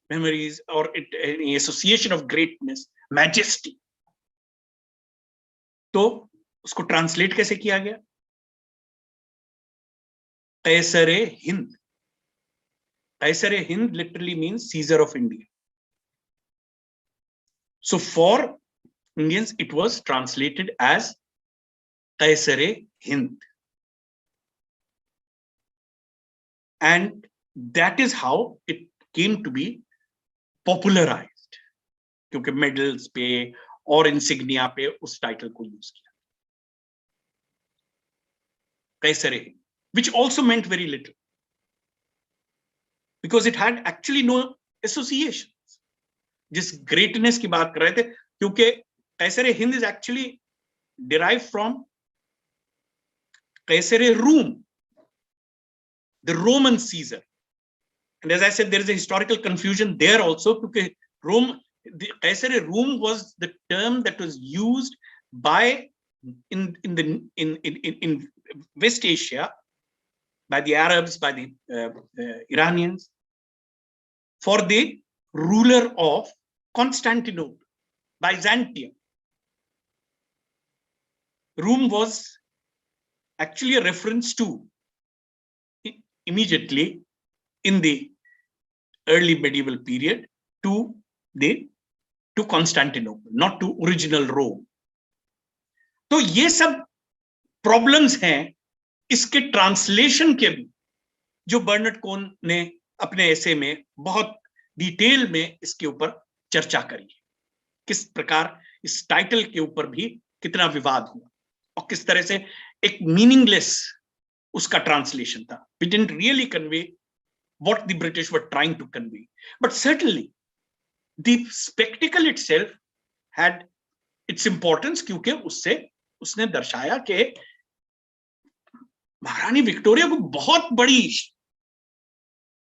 S4: memories or any association of greatness, majesty। तो उसको ट्रांसलेट कैसे किया गया, Kaiser-i Hind. Kaiser-i Hind literally means Caesar of India। So for Indians, it was translated as Kaisare Hind, and that is how it came to be popularized, क्योंकि medals पे और insignia पे उस टाइटल को यूज किया। Kaisare, which also meant very little, because it had actually no associations. जिस greatness की बात कर रहे थे, क्योंकि Kaisare Hind is actually derived from Kaisare Rome, the Roman Caesar. And as I said, there is a historical confusion there also, because Rome, the Kaisare Rome was the term that was used by in West Asia by the Arabs, by the Iranians, for the ruler of Constantinople, Byzantium. Rome was actually a reference to, immediately in the early medieval period, to Constantinople, not to original Rome. तो ये सब problems हैं इसके translation के भी, जो Bernard कोन ने अपने ऐसे में बहुत डिटेल में इसके ऊपर चर्चा करी है, किस प्रकार इस टाइटल के ऊपर भी कितना विवाद हुआ और किस तरह से एक मीनिंगलेस उसका ट्रांसलेशन था. We didn't really convey what the British were trying to convey, but certainly the spectacle itself had its importance, क्योंकि उससे उसने दर्शाया कि महारानी विक्टोरिया को बहुत बड़ी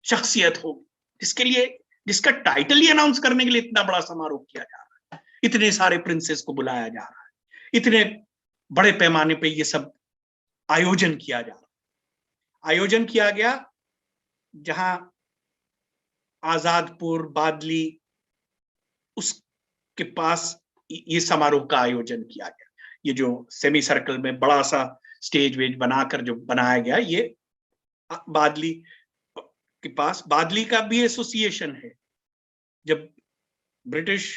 S4: शख्सियत हो, जिसके लिए, जिसका टाइटल ही अनाउंस करने के लिए इतना बड़ा समारोह किया जा रहा है, इतने सारे प्रिंसेस को बुलाया जा रहा है, इतने बड़े पैमाने पे ये सब आयोजन किया जा रहा है. आयोजन किया गया जहां आजादपुर, बादली, उसके पास ये समारोह का आयोजन किया गया. ये जो सेमी सर्कल में बड़ा सा स्टेज वेज बनाकर जो बनाया गया, ये बादली के पास, बादली का भी एसोसिएशन है. जब ब्रिटिश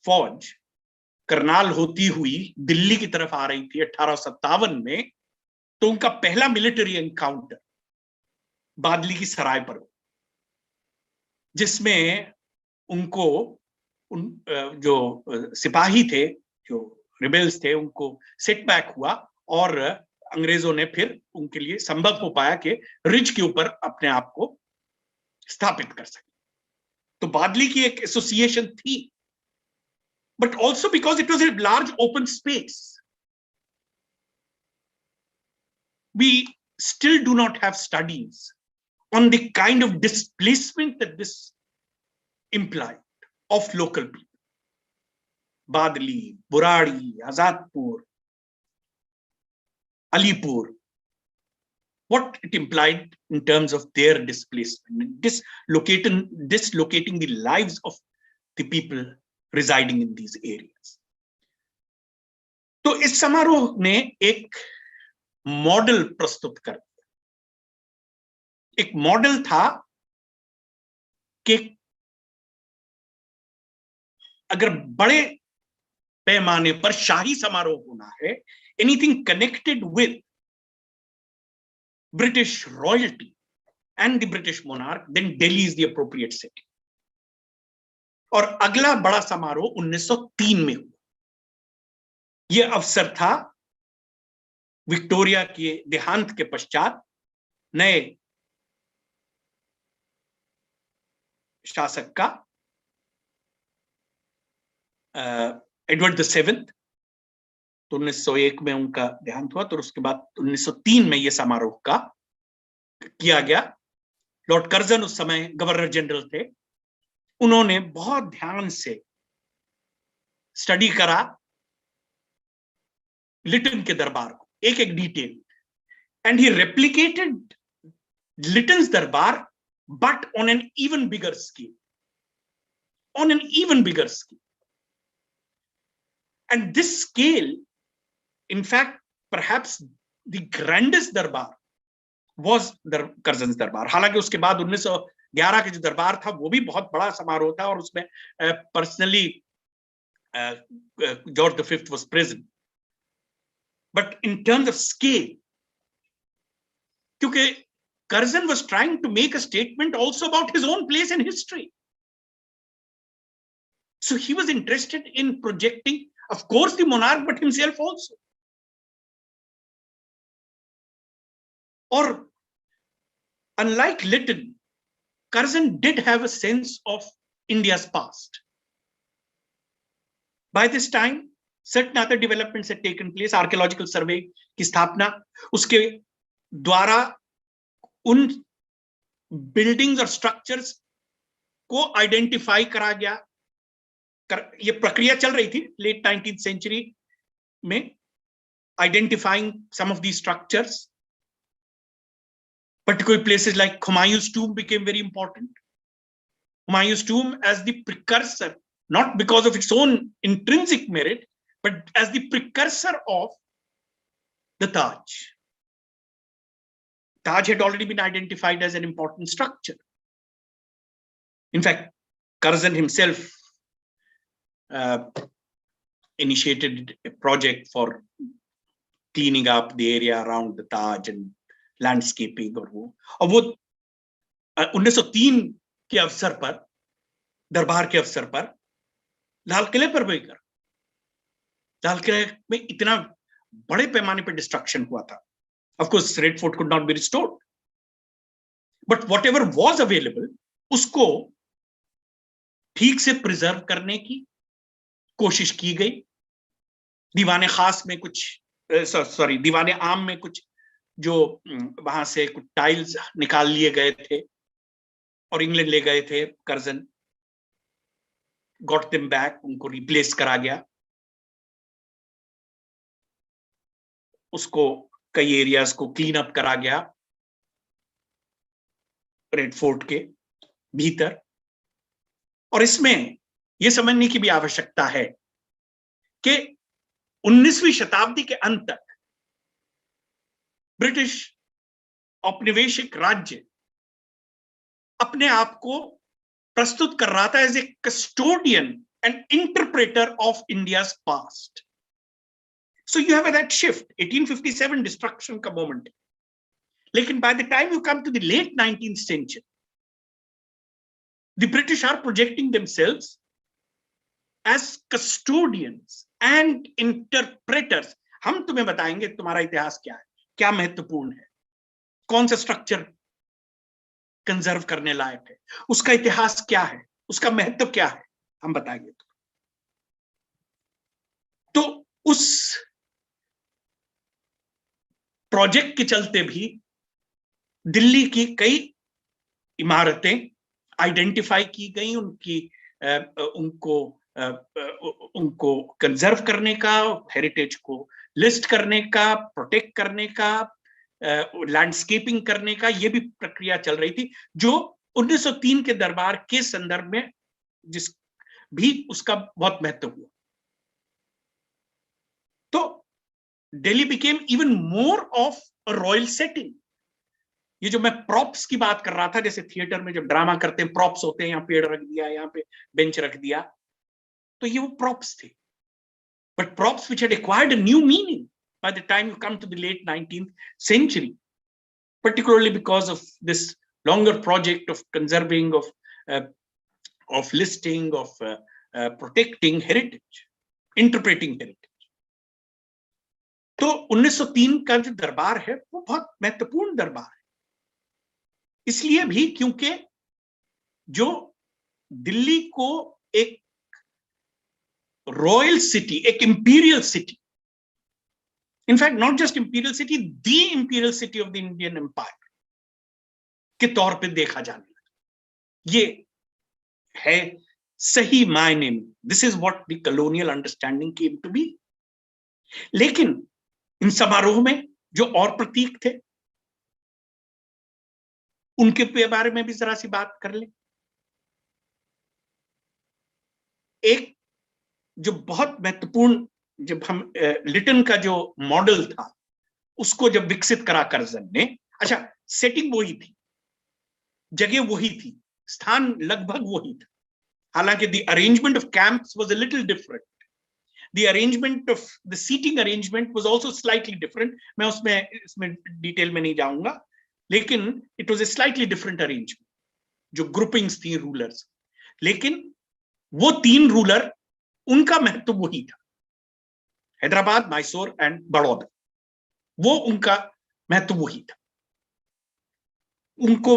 S4: फौज करनाल होती हुई दिल्ली की तरफ आ रही थी 1857 में, तो उनका पहला मिलिट्री एनकाउंटर बादली की सराय पर, जिसमें उनको जो सिपाही थे, जो रिबेल्स थे, उनको सेटबैक हुआ और अंग्रेजों ने फिर उनके लिए संभव हो पाया कि रिज के ऊपर अपने आप को स्थापित कर सके. तो बादली की एक एसोसिएशन थी, but also because it was a large open space. We still do not have studies on the kind of displacement that this implied of local people. Badli, Burari, Azadpur, Alipur, what it implied in terms of their displacement, dislocating the lives of the people residing in these areas. तो इस समारोह ने एक model प्रस्तुत कर दिया. एक model था कि अगर बड़े पैमाने पर शाही समारोह होना है, anything connected with British royalty and the British monarch, then Delhi is the appropriate city. और अगला बड़ा समारोह 1903 में हुआ. यह अवसर था विक्टोरिया के देहांत के पश्चात नए शासक का, एडवर्ड VII. तो 1901 में उनका देहांत हुआ, तो उसके बाद 1903 में यह समारोह का किया गया. लॉर्ड कर्जन उस समय गवर्नर जनरल थे. उन्होंने बहुत ध्यान से स्टडी करा लिटन के दरबार को, एक एक डिटेल, एंड ही रेप्लिकेटेड लिटन्स दरबार, but on an even bigger scale. On an even bigger scale. And this scale, in fact, perhaps the grandest darbar was Curzon's दरबार. हालांकि उसके बाद 1911 के जो दरबार था वो भी बहुत बड़ा समारोह था, और उसमें personally George V was present. But in terms of scale, क्योंकि Curzon was trying to make a statement also about his own place in history. So he was interested in projecting, of course, the monarch, but himself also. और unlike Lytton, Curzon did have a sense of India's past. By this time, certain other developments had taken place. Archaeological survey की स्थापना, उसके द्वारा उन buildings और structures को identify करा गया. ये प्रक्रिया चल रही थी लेट 19th century में, identifying some of these structures. Particular places like Humayun's tomb became very important. Humayun's tomb as the precursor, not because of its own intrinsic merit, but as the precursor of the Taj. Taj had already been identified as an important structure. In fact, Curzon himself initiated a project for cleaning up the area around the Taj and landscaping और वो 1903 के अवसर पर, दरबार के अवसर पर लाल किले पर भी कर, लाल किले में इतना बड़े पैमाने पर डिस्ट्रक्शन हुआ था. Of course, Red Fort could not be restored, but whatever was available, उसको ठीक से प्रिजर्व करने की कोशिश की गई. दीवाने खास में कुछ, दीवाने आम में कुछ जो वहां से कुछ टाइल्स निकाल लिए गए थे और इंग्लैंड ले गए थे. कर्जन गॉट देम बैक, उनको रिप्लेस करा गया. उसको कई एरियाज को क्लीन अप करा गया रेड फोर्ट के भीतर. और इसमें यह समझने की भी आवश्यकता है कि 19वीं शताब्दी के अंत तक ब्रिटिश औपनिवेशिक राज्य अपने आप को प्रस्तुत कर रहा था as a custodian and interpreter of India's past. So you have that shift. 1857 destruction का मोमेंट. लेकिन by the time you come to the late 19th century, the British are projecting themselves as custodians and interpreters. हम तुम्हें बताएंगे तुम्हारा इतिहास क्या है, क्या महत्वपूर्ण है, कौन सा स्ट्रक्चर कंजर्व करने लायक है, उसका इतिहास क्या है, उसका महत्व क्या है, हम बताएंगे. तो उस प्रोजेक्ट के चलते भी दिल्ली की कई इमारतें आइडेंटिफाई की गई. उनको कंजर्व करने का, हेरिटेज को लिस्ट करने का, प्रोटेक्ट करने का, लैंडस्केपिंग करने का, यह भी प्रक्रिया चल रही थी, जो 1903 के दरबार के संदर्भ में जिस भी उसका बहुत महत्व हुआ. तो Delhi became even more of a royal setting. ये जो मैं प्रॉप्स की बात कर रहा था, जैसे थिएटर में जब ड्रामा करते हैं प्रॉप्स होते हैं, यहाँ पेड़ रख दिया, यहाँ पे बेंच रख दिया, तो ये वो प्रॉप्स थे. But props which had acquired a new meaning by the time you come to the late 19th century, particularly because of this longer project of conserving, of listing, of protecting heritage, interpreting heritage. तो 1903 का जो दरबार है वो बहुत महत्वपूर्ण दरबार है, इसलिए भी क्योंकि जो दिल्ली को एक रॉयल सिटी, एक imperial city, in fact not just imperial city, the imperial city of the Indian empire के तौर पे देखा जाने लगा. ये है सही मायने में, this is what the colonial understanding came to be. लेकिन इन समारोह में जो और प्रतीक थे उनके बारे में भी जरा सी बात कर ले. एक जो बहुत महत्वपूर्ण, जब हम लिटन का जो मॉडल था उसको जब विकसित करा कर्जन ने, अच्छा सेटिंग वही थी, जगह वही थी, स्थान लगभग वही था. हालांकि the arrangement of camps was a little different, the arrangement of the seating arrangement was also slightly different. मैं इसमें डिटेल में नहीं जाऊंगा, लेकिन it was a slightly different arrangement, जो ग्रुपिंग्स थी रूलर्स. लेकिन वो तीन रूलर, उनका महत्व वही था. हैदराबाद, मैसूर एंड बड़ौदा, वो उनका महत्व वही था. उनको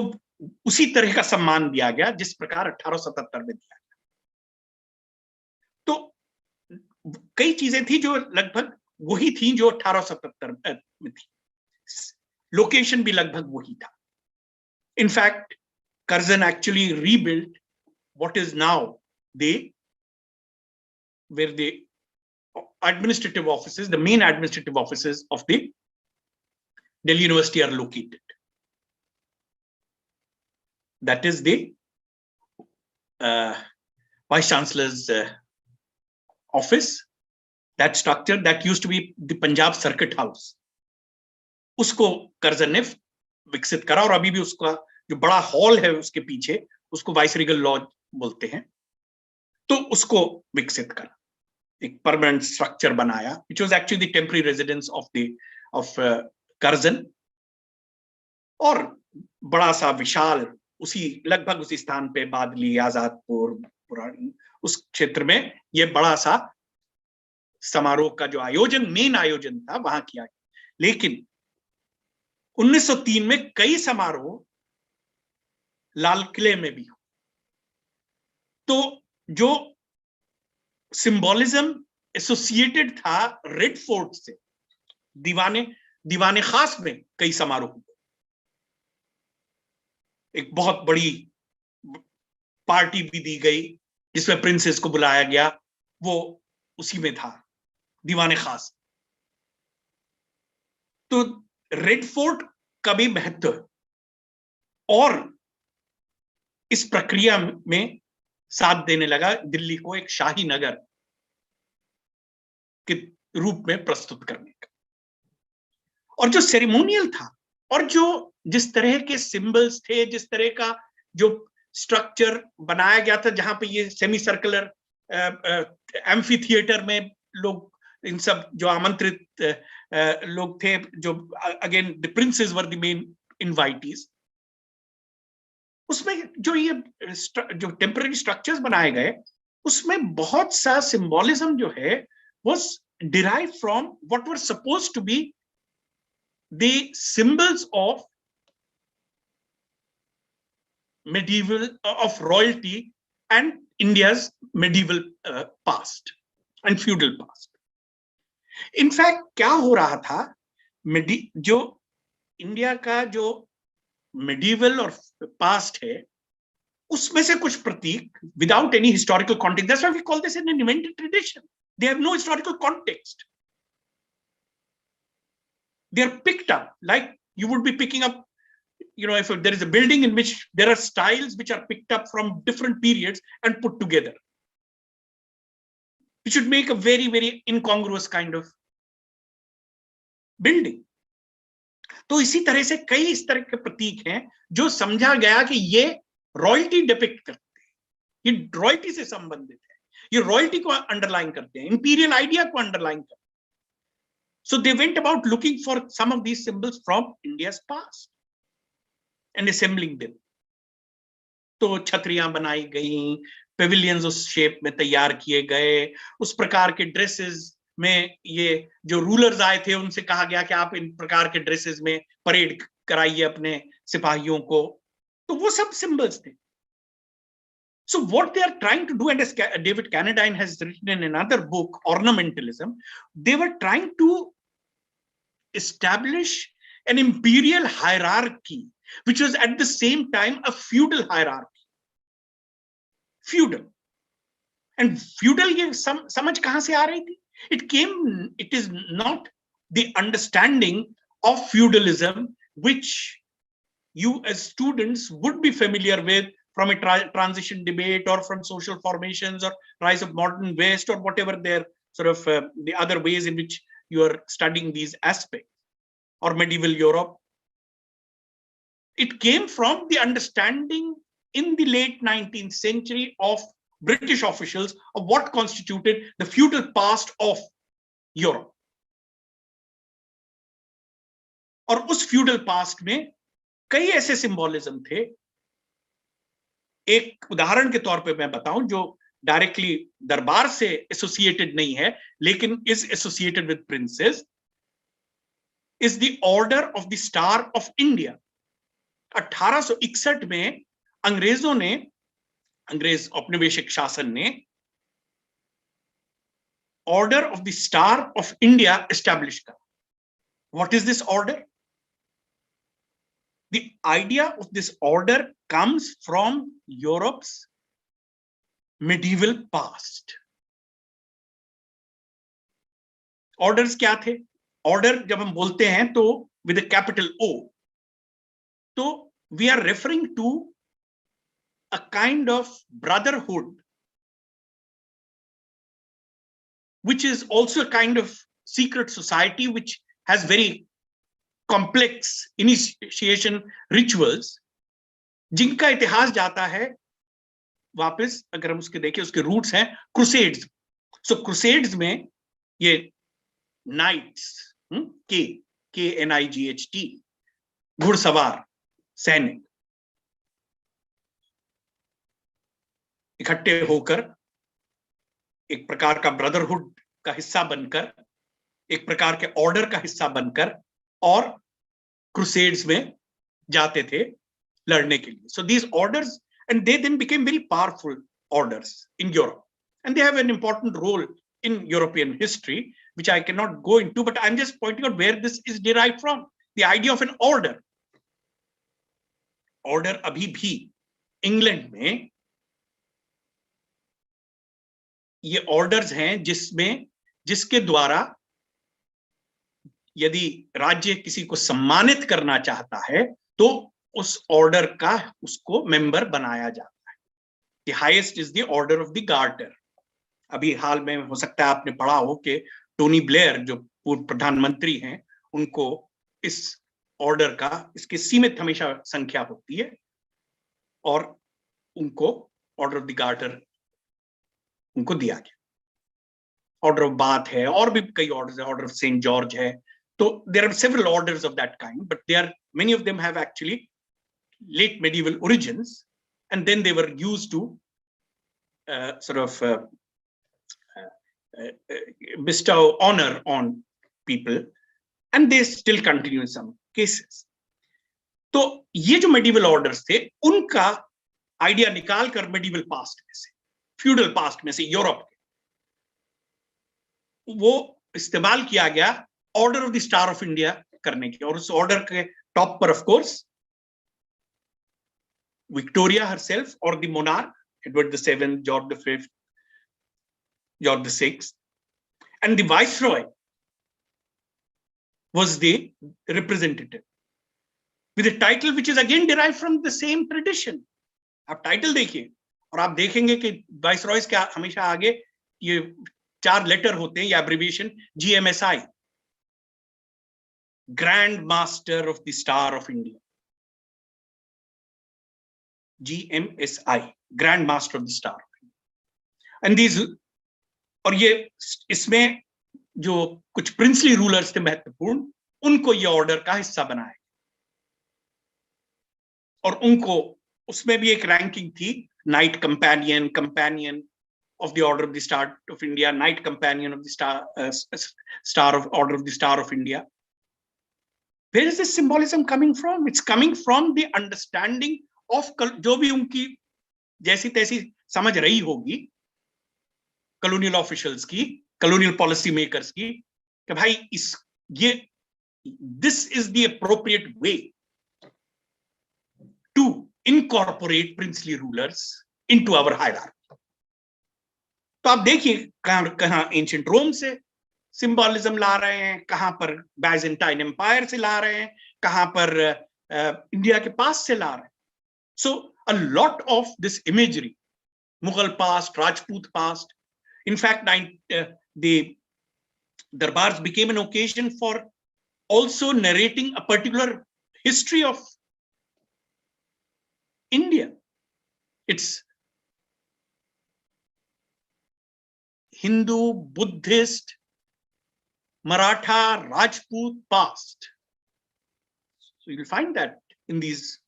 S4: उसी तरह का सम्मान दिया गया जिस प्रकार 1877 में दिया गया। तो कई चीजें थी जो लगभग वही थी जो 1877 में थी, लोकेशन भी लगभग वही था। In fact Curzon actually rebuilt what is now where the administrative offices, the main administrative offices of the Delhi University are located. That is the Vice Chancellor's office. That structure that used to be the Punjab Circuit House, उसको Curzon ने विकसित करा, और अभी भी उसका जो बड़ा हॉल है उसके पीछे, उसको वाइस रीगल लॉज बोलते हैं, तो उसको विकसित करा, एक परमानेंट स्ट्रक्चर बनाया, which was actually the temporary residence of Curzon, और बड़ा सा विशाल उसी लगभग उसी स्थान पे बादली, आजादपुर, पुरानी उस क्षेत्र में ये बड़ा सा समारोह का जो आयोजन, मेन आयोजन था, वहां किया गया। लेकिन 1903 में कई समारोह लाल किले में भी हो, तो जो सिंबोलिज्म एसोसिएटेड था रेड फोर्ट से, दीवाने खास में कई समारोह, एक बहुत बड़ी पार्टी भी दी गई जिसमें प्रिंसेस को बुलाया गया, वो उसी में था, दीवाने खास। तो रेड फोर्ट का भी महत्व, और इस प्रक्रिया में साथ देने लगा दिल्ली को एक शाही नगर के रूप में प्रस्तुत करने का। और जो सेरेमोनियल था, और जो जिस तरह के सिंबल्स थे, जिस तरह का जो स्ट्रक्चर बनाया गया था, जहां पे ये सेमी सर्कुलर एम्फी थिएटर में लोग, इन सब जो आमंत्रित लोग थे, जो again the princess were the main invitees, उसमें जो ये जो टेम्पररी स्ट्रक्चर्स बनाए गए, उसमें बहुत सा सिंबोलिज्म जो है was derived from what were supposed to be the symbols of medieval, of royalty and India's medieval past and feudal past. In fact, क्या हो रहा था, जो इंडिया का जो medieval और past है, उसमें से कुछ प्रतीक without any historical context, that's why we call this an invented tradition. They have no historical context. They are picked up like you would be picking up, you know, if there is a building in which there are styles which are picked up from different periods and put together. It should make a very, very incongruous kind of building. तो इसी तरह से कई इस तरह के प्रतीक हैं जो समझा गया कि ये रॉयल्टी डिपिक्ट करते हैं, ये रॉयल्टी से संबंधित है, ये रॉयल्टी को अंडरलाइन करते हैं, इंपीरियल आइडिया को अंडरलाइन करते हैं. So they went about looking for some of these symbols from India's past and assembling them. तो छतरियां बनाई गई, पेविलियंस उस शेप में तैयार किए गए, उस प्रकार के ड्रेसेस में ये जो रूलर्स आए थे उनसे कहा गया कि आप इन प्रकार के ड्रेसेस में परेड कराइए अपने सिपाहियों को. तो वो सब सिंबल्स थे. So what they are trying to do, and as David Cannadine has written in another book, Ornamentalism, they were trying to establish an imperial hierarchy, which was at the same time a feudal hierarchy. Feudal. And feudal, ये समझ कहाँ से आ रही थी? It is not the understanding of feudalism, which you as students would be familiar with from a transition debate or from social formations or rise of modern West or whatever their sort of the other ways in which you are studying these aspects, or medieval Europe. It came from the understanding in the late 19th century of British officials of what constituted the feudal past of Europe. और उस feudal past में कई ऐसे symbolism थे. एक उदाहरण के तौर पे मैं बताऊं जो डायरेक्टली दरबार से एसोसिएटेड नहीं है लेकिन is associated with princes, is the order of the Star of India. 1861 में अंग्रेज औपनिवेशिक शासन ने order of the star of India establish करा. What is this order? The idea of this order comes from Europe's medieval past. Orders क्या थे? Order जब हम बोलते हैं तो with a capital O, तो we are referring to a kind of brotherhood, which is also a kind of secret society which has very complex initiation rituals, जिनका इतिहास जाता है वापस, अगर हम उसके देखें, उसके रूट्स हैं क्रूसेड्स. सो क्रूसेड्स में ये नाइट्स, KNIGHT, घुड़सवार सैनिक इकट्ठे होकर एक प्रकार का ब्रदरहुड का हिस्सा बनकर, एक प्रकार के ऑर्डर का हिस्सा बनकर, और क्रूसेड्स में जाते थे लड़ने के लिए. So these orders, and they then became very powerful orders in Europe, and they have an important role in European history, which I cannot go into, but I'm just pointing out where this is derived from. The idea of an order. Order अभी भी England में ये orders हैं जिसके द्वारा यदि राज्य किसी को सम्मानित करना चाहता है तो उस ऑर्डर का उसको मेंबर बनाया जाता है. The highest is the order of the Garter. अभी हाल में हो सकता है आपने पढ़ा हो कि टोनी ब्लेयर जो पूर्व प्रधानमंत्री हैं, उनको इस ऑर्डर का, इसकी सीमित हमेशा संख्या होती है, और उनको ऑर्डर ऑफ द गार्टर उनको दिया गया. ऑर्डर ऑफ बाथ है, और भी कई ऑर्डर्स है, ऑर्डर ऑफ सेंट जॉर्ज है. So there are several orders of that kind, but many of them have actually late medieval origins, and then they were used to bestow honor on people, and they still continue in some cases. तो ये जो medieval orders थे, उनका idea निकाल कर medieval past में से, feudal past में से, यूरोप के, वो इस्तेमाल किया गया order of the star of India करने की. और उस ऑर्डर के टॉप पर ऑफ कोर्स विक्टोरिया हरसेल्फ और the monarch, Edward the 7th, George the 5th, George the 6th, and the viceroy was the representative with a title which is again derived from the same tradition. आप title देखिए और आप देखेंगे कि viceroys के हमेशा आगे ये 4 लेटर होते हैं, या abbreviation GMSI, Grand Master of the Star of India. GMSI, Grand Master of the Star of India. And these, और ये इसमें जो कुछ प्रिंसली रूलर्स थे महत्वपूर्ण, उनको ये ऑर्डर का हिस्सा बनाया, और उनको उसमें भी एक रैंकिंग थी, night companion, companion of the Order of the Star of India, Knight Companion of the Star of Order of the Star of India. Where is this symbolism coming from? It's coming from the understanding of जो भी उनकी जैसी तैसी समझ रही होगी colonial officials की, colonial policy makers की, कि भाई this is the appropriate way to incorporate princely rulers into our hierarchy. तो आप देखिए कहां एंशिएंट रोम से सिंबॉलिज्म ला रहे हैं, कहां पर बाइजेंटाइन एम्पायर से ला रहे हैं, कहां पर इंडिया के पास से ला रहे हैं. So a lot of this imagery, Mughal past, Rajput past, in fact the darbars became an occasion for also narrating a particular history of India. It's Hindu, Buddhist, Maratha, Rajput past. So you'll find that in these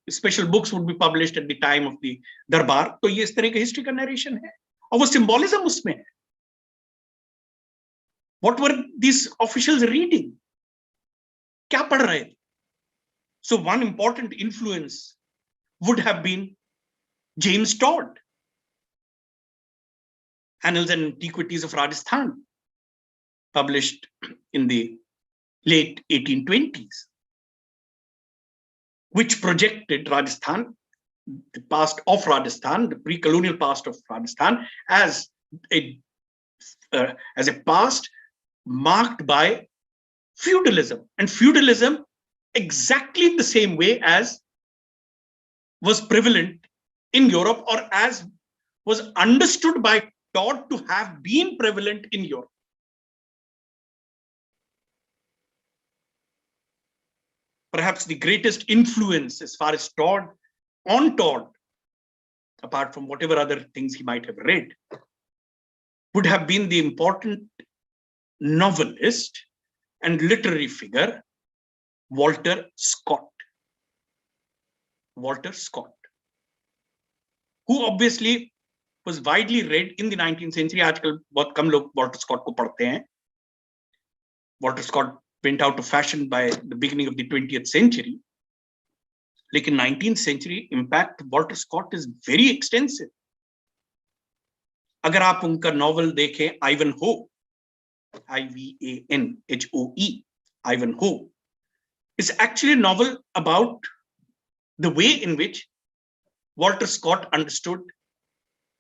S4: special books would be published at the time of the Darbar. तो ये इस तरह का history का narration है, और वो symbolism उसमें है. What were these officials reading? क्या पढ़ रहे थे? So one important influence would have been James Todd, Annals and Antiquities of Rajasthan, published in the late 1820s, which projected Rajasthan, the past of Rajasthan, the pre-colonial past of Rajasthan, as a past marked by feudalism, and feudalism exactly the same way as was prevalent in Europe, or as was understood by Todd to have been prevalent in Europe. Perhaps the greatest influence as far as Todd, apart from whatever other things he might have read, would have been the important novelist and literary figure, Walter Scott. Walter Scott, who obviously was widely read in the 19th century. आजकल बहुत कम लोग Walter Scott को पढ़ते हैं. Walter Scott went out of fashion by the beginning of the 20th century. लेकिन 19th century impact Walter Scott is very extensive. अगर आप उनका नॉवल देखें, Ivanhoe, Ivanhoe, Ivanhoe, is actually a novel about the way in which Walter Scott understood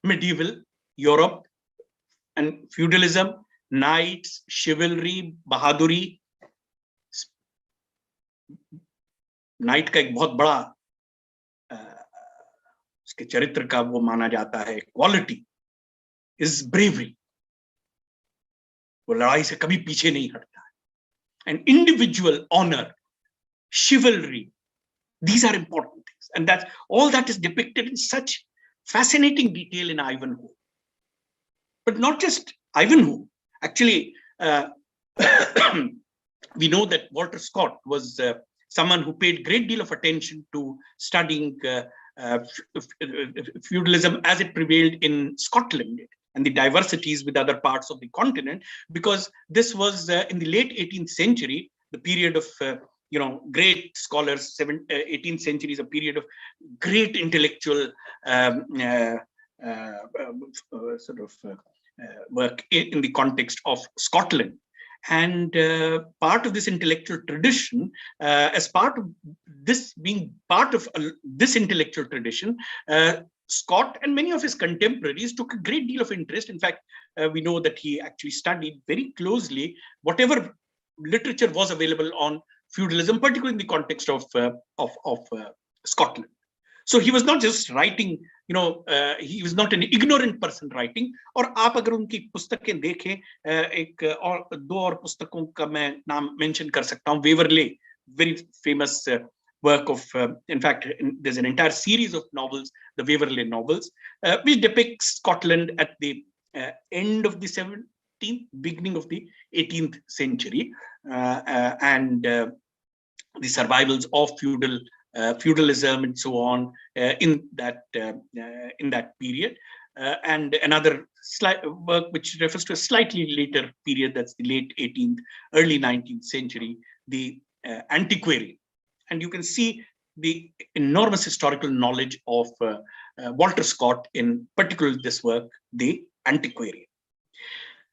S4: medieval Europe and feudalism, knights, chivalry, Bahaduri. Night का एक बहुत बड़ा उसके चरित्र का वो माना जाता है क्वालिटी इज ब्रेवरी. वो लड़ाई से कभी पीछे नहीं हटता है. And individual honour, chivalry, these are important things, and that's all that is depicted in such fascinating detail in Ivanhoe. But not just Ivanhoe. Actually, we know that Walter Scott was someone who paid great deal of attention to studying feudalism as it prevailed in Scotland and the diversities with other parts of the continent, because this was in the late 18th century, the period of great scholars. 18th century is a period of great intellectual work in the context of Scotland. And part of this intellectual tradition, as part of this being part of this intellectual tradition, Scott and many of his contemporaries took a great deal of interest. In fact, we know that he actually studied very closely whatever literature was available on feudalism, particularly in the context of Scotland. So he was not just writing, he was not an ignorant person writing. और आप अगर उनकी पुस्तकें देखें, एक और दो और पुस्तकों का मैं नाम mention कर सकता हूँ. Waverley, very famous work of, in fact, there's an entire series of novels, the Waverley novels, which depicts Scotland at the end of the 17th, beginning of the 18th century, and the survivals of feudalism and so on in that period, and another work which refers to a slightly later period, that's the late 18th, early 19th century, the Antiquary. And you can see the enormous historical knowledge of Walter Scott, in particular this work, the Antiquary.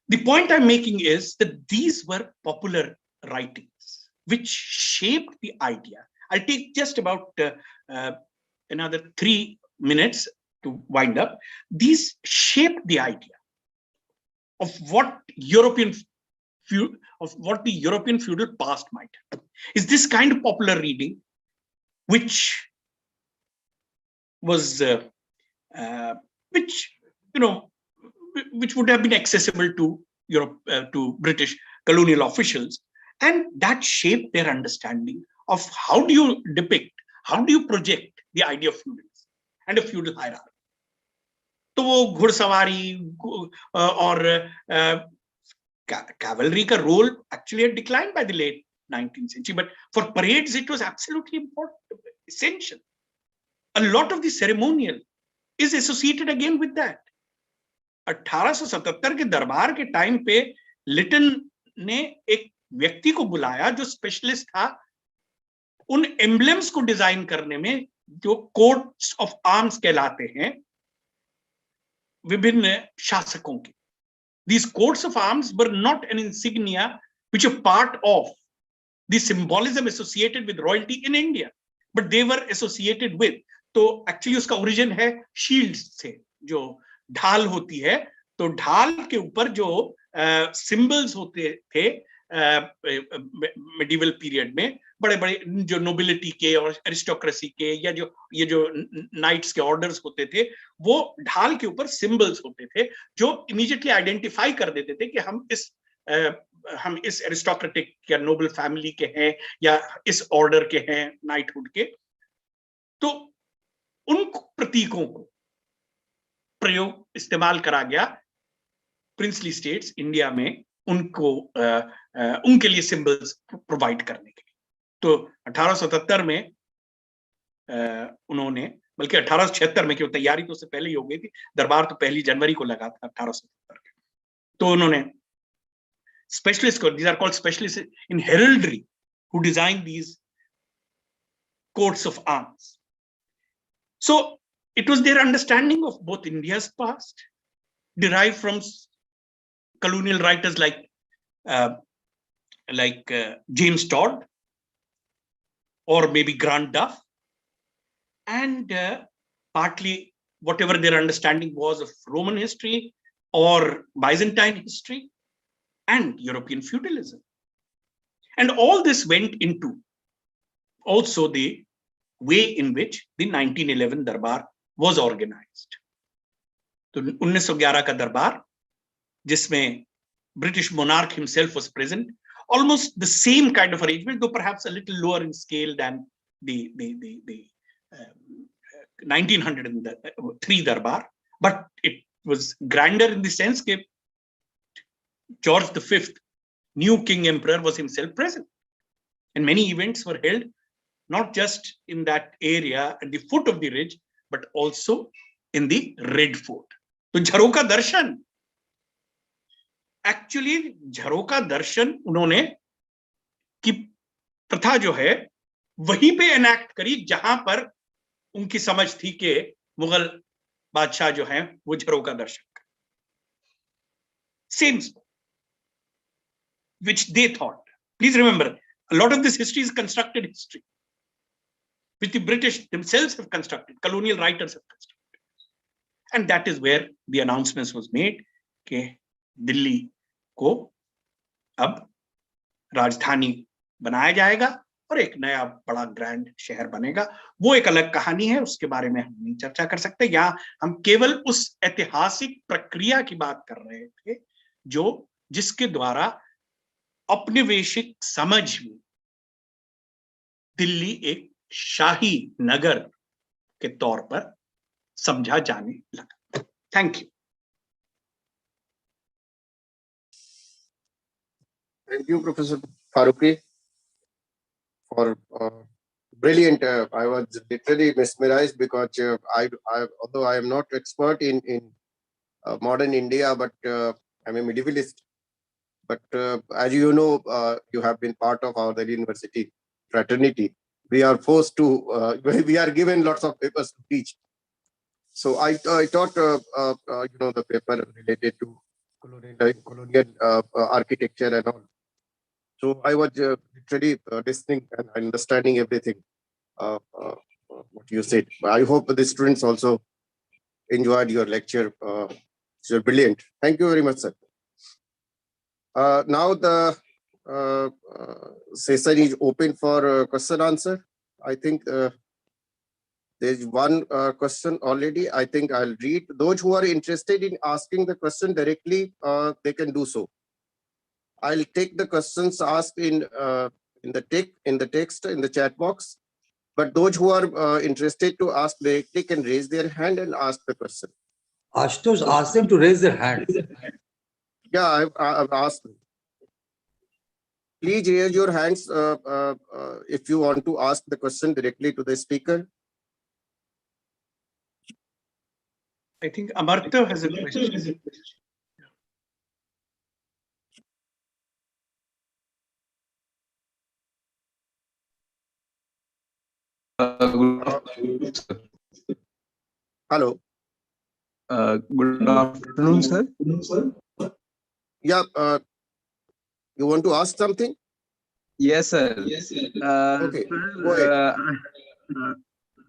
S4: The point I'm making is that these were popular writings which shaped the idea. I'll take just about another 3 minutes to wind up. These shaped the idea of what the European feudal past might have. Is this kind of popular reading, which was which would have been accessible to Europe, to British colonial officials, and that shaped their understanding of how do you depict, how do you project the idea of feudalism and a feudal hierarchy. तो वो घुड़सवारी और cavalry का role actually had declined by the late 19th century, but for parades it was absolutely important, essential. A lot of the ceremonial is associated again with that. 1877 के दरबार के time पे लिटन ने एक व्यक्ति को बुलाया जो स्पेशलिस्ट था उन एम्बलेम्स को डिजाइन करने में जो कोड्स ऑफ आर्म्स कहलाते हैं विभिन्न शासकों के. These coats of arms were not an insignia which are part of the symbolism associated with royalty in India, but they were associated with. तो एक्चुअली उसका ओरिजिन है शील्ड्स से, जो ढाल होती है. तो ढाल के ऊपर जो सिंबल्स होते थे मेडिवल पीरियड में, बड़े बड़े जो नोबिलिटी के और एरिस्टोक्रेसी के या जो ये जो नाइट्स के ऑर्डर्स होते थे, वो ढाल के ऊपर सिंबल्स होते थे जो इमीडिएटली आइडेंटिफाई कर देते थे कि हम इस एरिस्टोक्रेटिक या नोबल फैमिली के हैं या इस ऑर्डर के हैं, नाइटहुड के. तो उन प्रतीकों को प्रयोग इस्तेमाल करा गया प्रिंसली स्टेट्स इंडिया में उनको उनके लिए सिंबल्स प्रोवाइड करने के लिए. तो 1877 में उन्होंने, बल्कि 1876 में, क्योंकि तैयारी तो उससे पहले ही हो गई थी, दरबार तो 1 जनवरी को लगा था 1877 के. तो उन्होंने स्पेशलिस्ट को, these are called specialists in heraldry, who designed these coats of arms. So it was their understanding of both India's past, derived from colonial writers like James Todd or maybe Grant Duff, and partly whatever their understanding was of Roman history or Byzantine history and European feudalism. And all this went into also the way in which the 1911 Darbar was organized. तो 1911 का दरबार, जिसमें British monarch himself was present, almost the same kind of arrangement, though perhaps a little lower in scale than the 1903 Darbar, but it was grander in the sense that George V, new King Emperor, was himself present, and many events were held not just in that area at the foot of the ridge, but also in the Red Fort. तो झरोका दर्शन, actually झरोका दर्शन उन्होंने की प्रथा जो है वहीं पे enact करी जहां पर उनकी समझ थी कि मुगल बादशाह जो हैं वो झरोका दर्शन कर. Same which they thought. Please remember, a lot of this history is constructed history, which the British themselves have constructed, colonial writers have constructed. And that is where the announcement was made कि दिल्ली को अब राजधानी बनाया जाएगा और एक नया बड़ा ग्रैंड शहर बनेगा. वो एक अलग कहानी है, उसके बारे में हम नहीं चर्चा कर सकते. यहाँ हम केवल उस ऐतिहासिक प्रक्रिया की बात कर रहे थे जो जिसके द्वारा औपनिवेशिक समझ में दिल्ली एक शाही नगर के तौर पर समझा जाने लगा. Thank you.
S2: Thank you, Professor Farooqi, for brilliant. I was literally mesmerized because although I am not expert in modern India, but I'm a medievalist. But as you know, you have been part of our Delhi University fraternity. We are forced to, we are given lots of papers to teach. So I taught, the paper related to colonial architecture and all. So I was literally listening and understanding everything what you said. I hope the students also enjoyed your lecture. You're brilliant. Thank you very much, sir. Now the session is open for question answer. I think there's one question already. I think I'll read. Those who are interested in asking the question directly, they can do so. I'll take the questions asked in the text in the chat box. But those who are interested to ask directly can raise their hand and ask the question.
S1: Ashutosh, ask them to raise their hand.
S2: Yeah, I've asked them. Please raise your hands if you want to ask the question directly to the speaker.
S4: I think Amartya has a question.
S5: Good, sir.
S2: Hello.
S5: Good afternoon, sir.
S2: Yeah. You want to ask something?
S5: Yes, sir.
S2: Okay.
S5: Sir,
S2: Go ahead.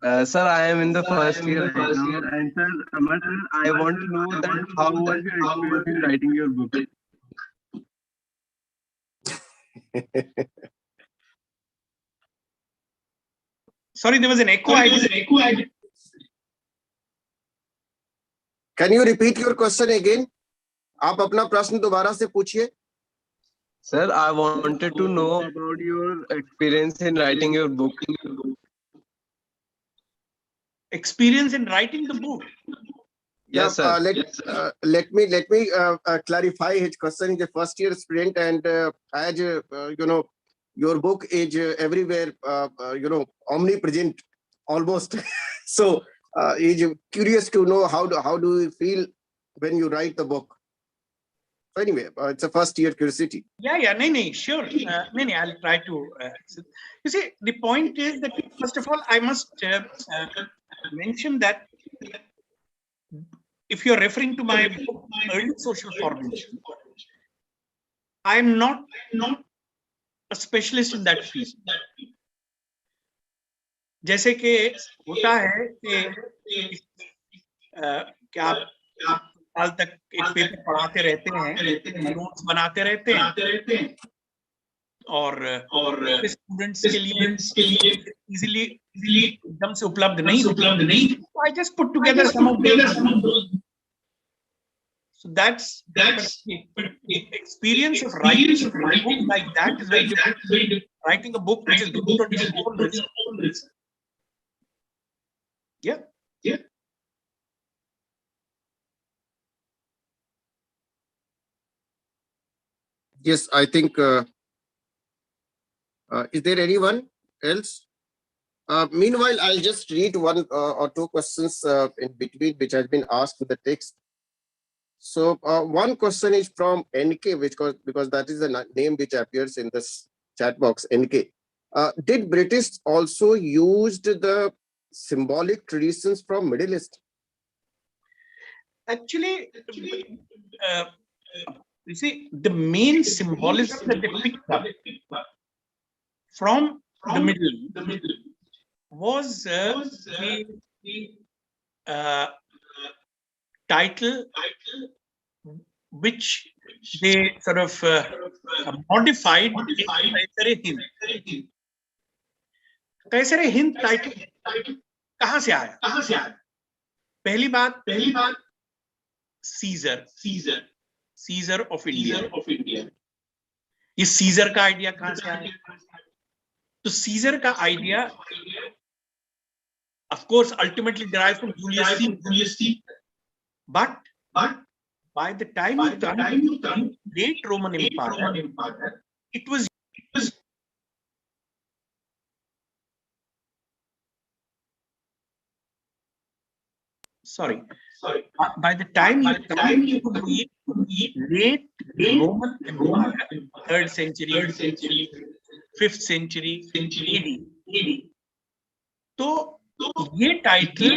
S5: sir, I am in the first year right now, and sir, I want to know that how was your experience in writing your book?
S4: Sorry, there was an echo.
S2: Can you repeat your question again? आप अपना प्रश्न दोबारा से पूछिए.
S5: Sir, I wanted to know about your experience in writing your book.
S2: Experience in writing the book?
S5: Yes, sir.
S2: Let me clarify his question. He's a first year student, and as you know, your book is everywhere. Omnipresent almost. So he's curious to know how do you feel when you write the book. So anyway, it's a first year curiosity.
S4: Yeah, no, sure. No, I'll try to. You see, the point is that first of all, I must mention that if you're referring to my book, Early Social Formation, I'm not a specialist in that field. जैसे कि होता है कि क्या आप साल तक एक पेपर पढ़ाते रहते हैं, नोट्स बनाते रहते हैं, और स्टूडेंट्स के लिए इजीली एकदम से उपलब्ध नहीं. So I just put together some of those. So that's the experience of writing a book like that is very different. Writing a book which is based on your own research. Yeah.
S2: Yes, I think. Is there anyone else? Meanwhile, I'll just read one or two questions in between which has been asked in the text. So one question is from NK, because that is the name which appears in this chat box. NK. Did British also used the symbolic traditions from Middle East?
S4: Actually, you see, the main symbolism that they picked up from the Middle was the title which they sort of modified in Kaisar Hind title कहाँ से आया? पहली बात Caesar of India. ये Caesar का idea कहाँ से आया? तो Caesar का idea of course ultimately derived from Julius Caesar. But by the time you come late Roman Empire, it was by the time you come to late Roman Empire, 3rd century, 5th century AD, तो ये title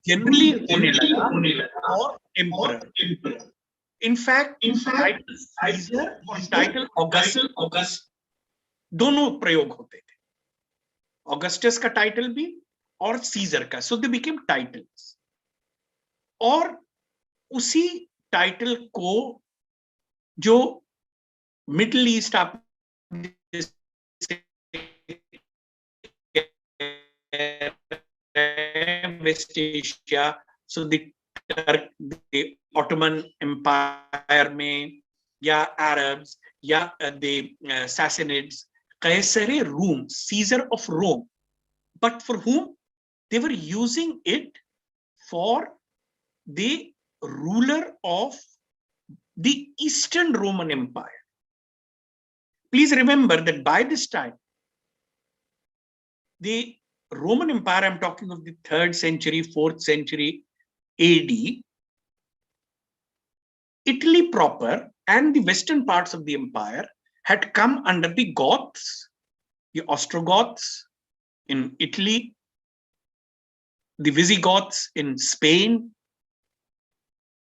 S4: generally होने लगा और emperor. In fact title scissor और title August दोनों प्रयोग होते थे. ऑगस्टस का टाइटल भी और सीजर का. सो दे बिकेम टाइटल्स. और उसी टाइटल को जो मिडिल ईस्ट आप West Asia, so the Ottoman Empire में या Arabs या the Sassanids, Caesare Rome, Caesar of Rome, but for whom they were using it for the ruler of the Eastern Roman Empire. Please remember that by this time, the Roman Empire, I'm talking of the 3rd century, 4th century AD, Italy proper and the western parts of the empire had come under the Goths, the Ostrogoths in Italy, the Visigoths in Spain,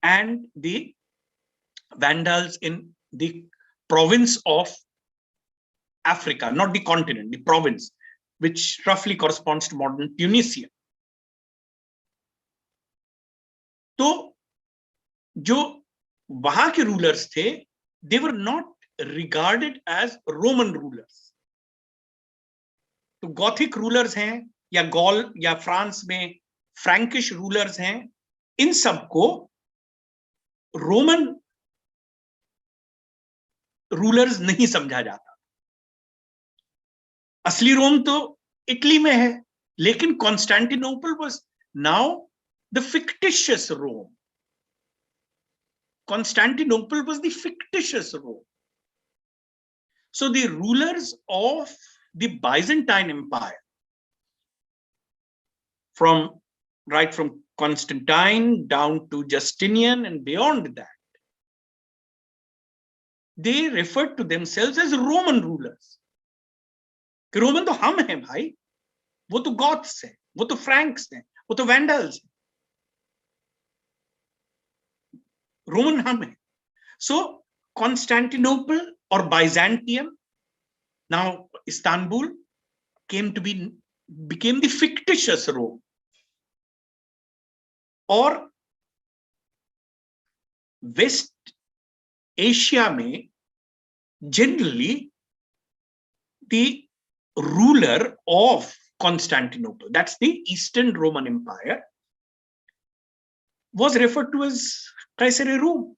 S4: and the Vandals in the province of Africa, not the continent, the province, which roughly corresponds to modern Tunisia. तो जो वहां के rulers थे, they were not regarded as Roman rulers. तो Gothic rulers हैं, या gall या France में फ्रैंकिश रूलर्स हैं, इन सबको रोमन रूलर्स नहीं समझा जाता. असली रोम तो इटली में है, लेकिन Constantinople was now the fictitious Rome. Constantinople was the fictitious Rome. So the rulers of the Byzantine Empire, right from Constantine down to Justinian and beyond that, they referred to themselves as Roman rulers. Roman तो हम हैं भाई, वो तो Goths हैं, वो तो Franks हैं, वो तो Vandals हैं. Roman हम हैं. So Constantinople or Byzantium, now Istanbul, became the fictitious Rome. और West Asia में generally the ruler of Constantinople, that's the Eastern Roman Empire, was referred to as Caesarea Rome,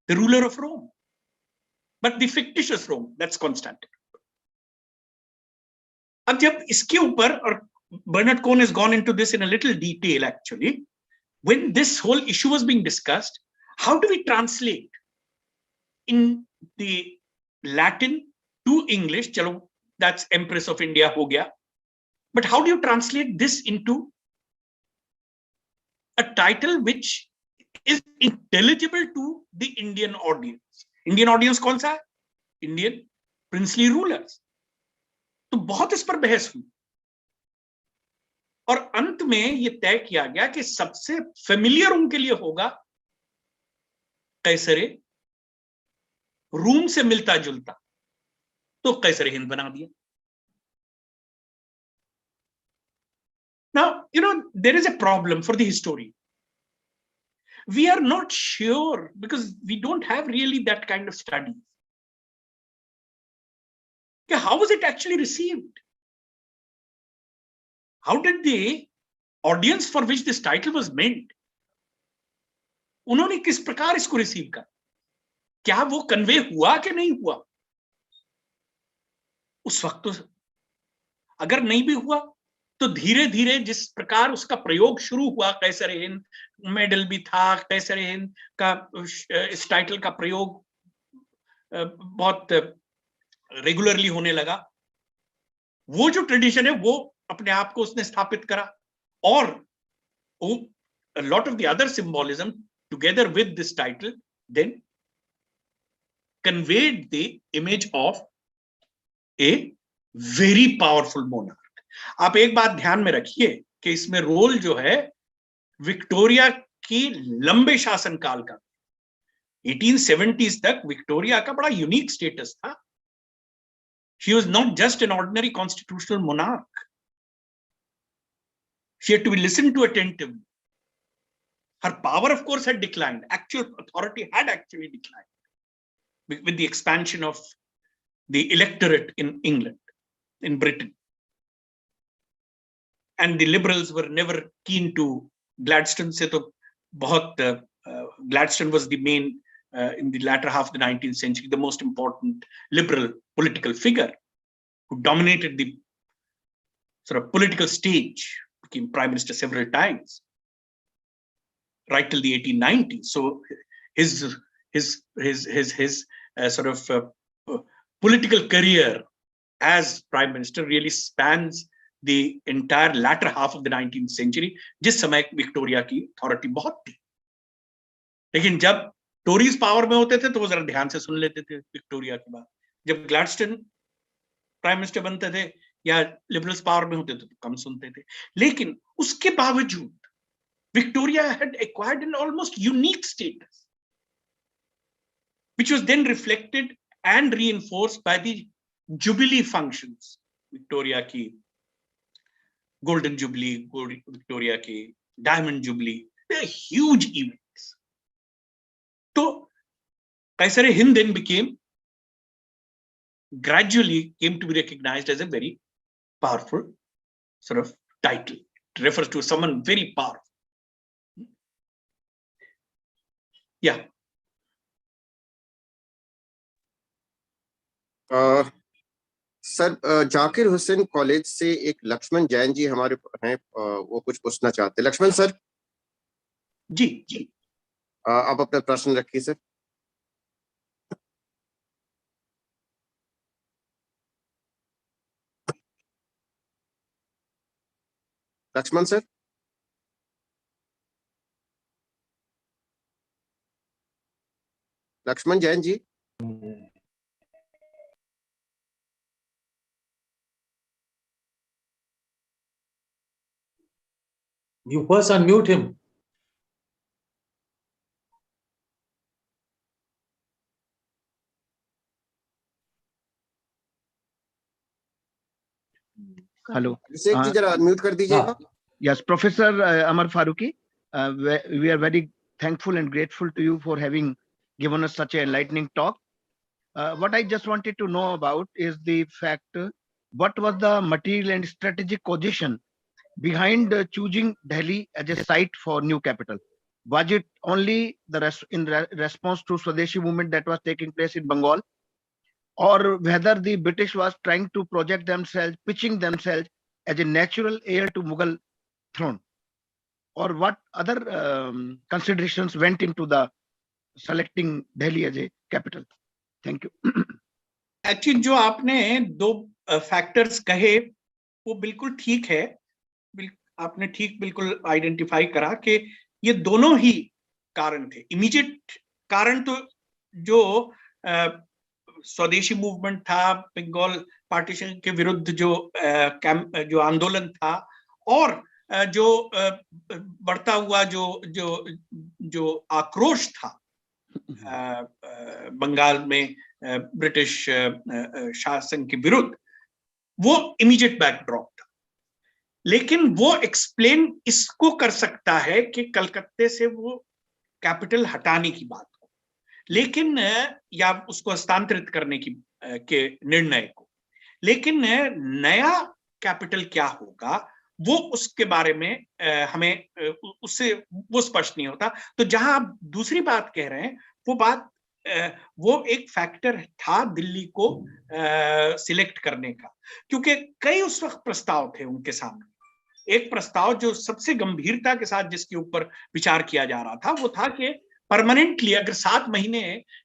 S4: the ruler of Rome. But the fictitious Rome, that's Constantinople. अब जब इसके ऊपर, और Bernard Cohn has gone into this in a little detail actually, when this whole issue was being discussed, how do we translate in the Latin to English? Chalo, that's Empress of India ho gaya. But how do you translate this into a title which is intelligible to the Indian audience? Indian audience कौन सा है? Indian princely rulers. तो बहुत इस पर बहस हुई, और अंत में ये तय किया गया कि सबसे फेमिलियर उनके लिए होगा कैसरे रूम से मिलता जुलता, तो कैसरे हिंद बना दिया. Now, there is a problem for the historian. We are not sure, because we don't have really that kind of studies. How was it actually received? How did the audience for which this title was meant, उन्होंने किस प्रकार इसको receive कर, क्या वो convey हुआ कि नहीं हुआ? उस वक्त तो अगर नहीं भी हुआ तो धीरे धीरे जिस प्रकार उसका प्रयोग शुरू हुआ, कैसरे हिंद मेडल भी था, कैसरे हिंद का इस टाइटल का प्रयोग बहुत रेगुलरली होने लगा. वो जो ट्रेडिशन है वो अपने आप को उसने स्थापित करा, और a lot of the other symbolism together with this title then conveyed the image of a very powerful monarch. आप एक बात ध्यान में रखिए कि इसमें रोल जो है विक्टोरिया की लंबे शासनकाल का, 1870s तक विक्टोरिया का बड़ा यूनिक स्टेटस था. She was not just an ordinary constitutional monarch. She had to be listened to attentively. Her power, of course, had declined. Actual authority had actually declined with the expansion of the electorate in England, in Britain. And the liberals were never keen to Gladstone. Gladstone was the main, in the latter half of the 19th century, the most important liberal political figure who dominated the sort of political stage, became prime minister several times, right till the 1890s. So his sort of political career as prime minister really spans the entire latter half of the 19th century, जिस समय Victoria की authority बहुत थी. लेकिन जब Tories power में होते थे तो वो जरा ध्यान से सुन लेते थे विक्टोरिया की बात. जब ग्लैडस्टोन प्राइम मिनिस्टर बनते थे, या लिबरल्स पावर में होते तो कम सुनते थे, लेकिन उसके बावजूद Victoria had acquired an almost unique status, which was then reflected and reinforced by the Jubilee functions. Victoria ki Golden Jubilee, Victoria ki Diamond Jubilee, they are huge events. So Kaisar-e-Hind then gradually came to be recognized as a very powerful sort of title. It refers to someone very powerful. Yeah.
S2: Sir, Zakir Hussain college से एक लक्ष्मण जैन जी हमारे हैं, वो कुछ पूछना चाहते हैं। Lakshman sir
S4: जी जी,
S2: आप अपना प्रश्न रखिए sir. Lakshman sir, Lakshman Jain ji.
S1: You first unmute him.
S6: Hello,
S2: Abhishek ji जरा अनम्यूट कर दीजिएगा।
S6: yes, Professor Amar Faruqi, we are very thankful and grateful to you for having given us such an enlightening talk. What I just wanted to know about is the fact, what was the material and strategic position behind choosing Delhi as a site for new capital? Was it only the response to Swadeshi movement that was taking place in Bengal, or whether the British was trying to project themselves, pitching themselves as a natural heir to Mughal throne, or what other considerations went into the selecting Delhi as a capital? Thank you.
S4: Actually जो आपने दो factors कहे वो बिल्कुल ठीक है, आपने ठीक बिल्कुल आइडेंटिफाई करा कि ये दोनों ही कारण थे। इमीडिएट कारण तो जो स्वदेशी मूवमेंट था, बंगाल पार्टीशन के विरुद्ध जो आंदोलन था, और जो बढ़ता हुआ जो आक्रोश था बंगाल में ब्रिटिश शासन के विरुद्ध, वो इमीडिएट बैकड्रॉप था। लेकिन वो एक्सप्लेन इसको कर सकता है कि कलकत्ते से वो कैपिटल हटाने की बात को, लेकिन या उसको हस्तांतरित करने की के निर्णय को, लेकिन नया कैपिटल क्या होगा वो उसके बारे में हमें उससे वो स्पष्ट नहीं होता। तो जहां आप दूसरी बात कह रहे हैं वो एक फैक्टर था दिल्ली को सिलेक्ट करने का, क्योंकि कई उस वक्त प्रस्ताव थे उनके सामने। एक प्रस्ताव जो सबसे गंभीरता के साथ जिसके ऊपर विचार किया जा रहा था वो था कि परमानेंटली अगर 7 महीने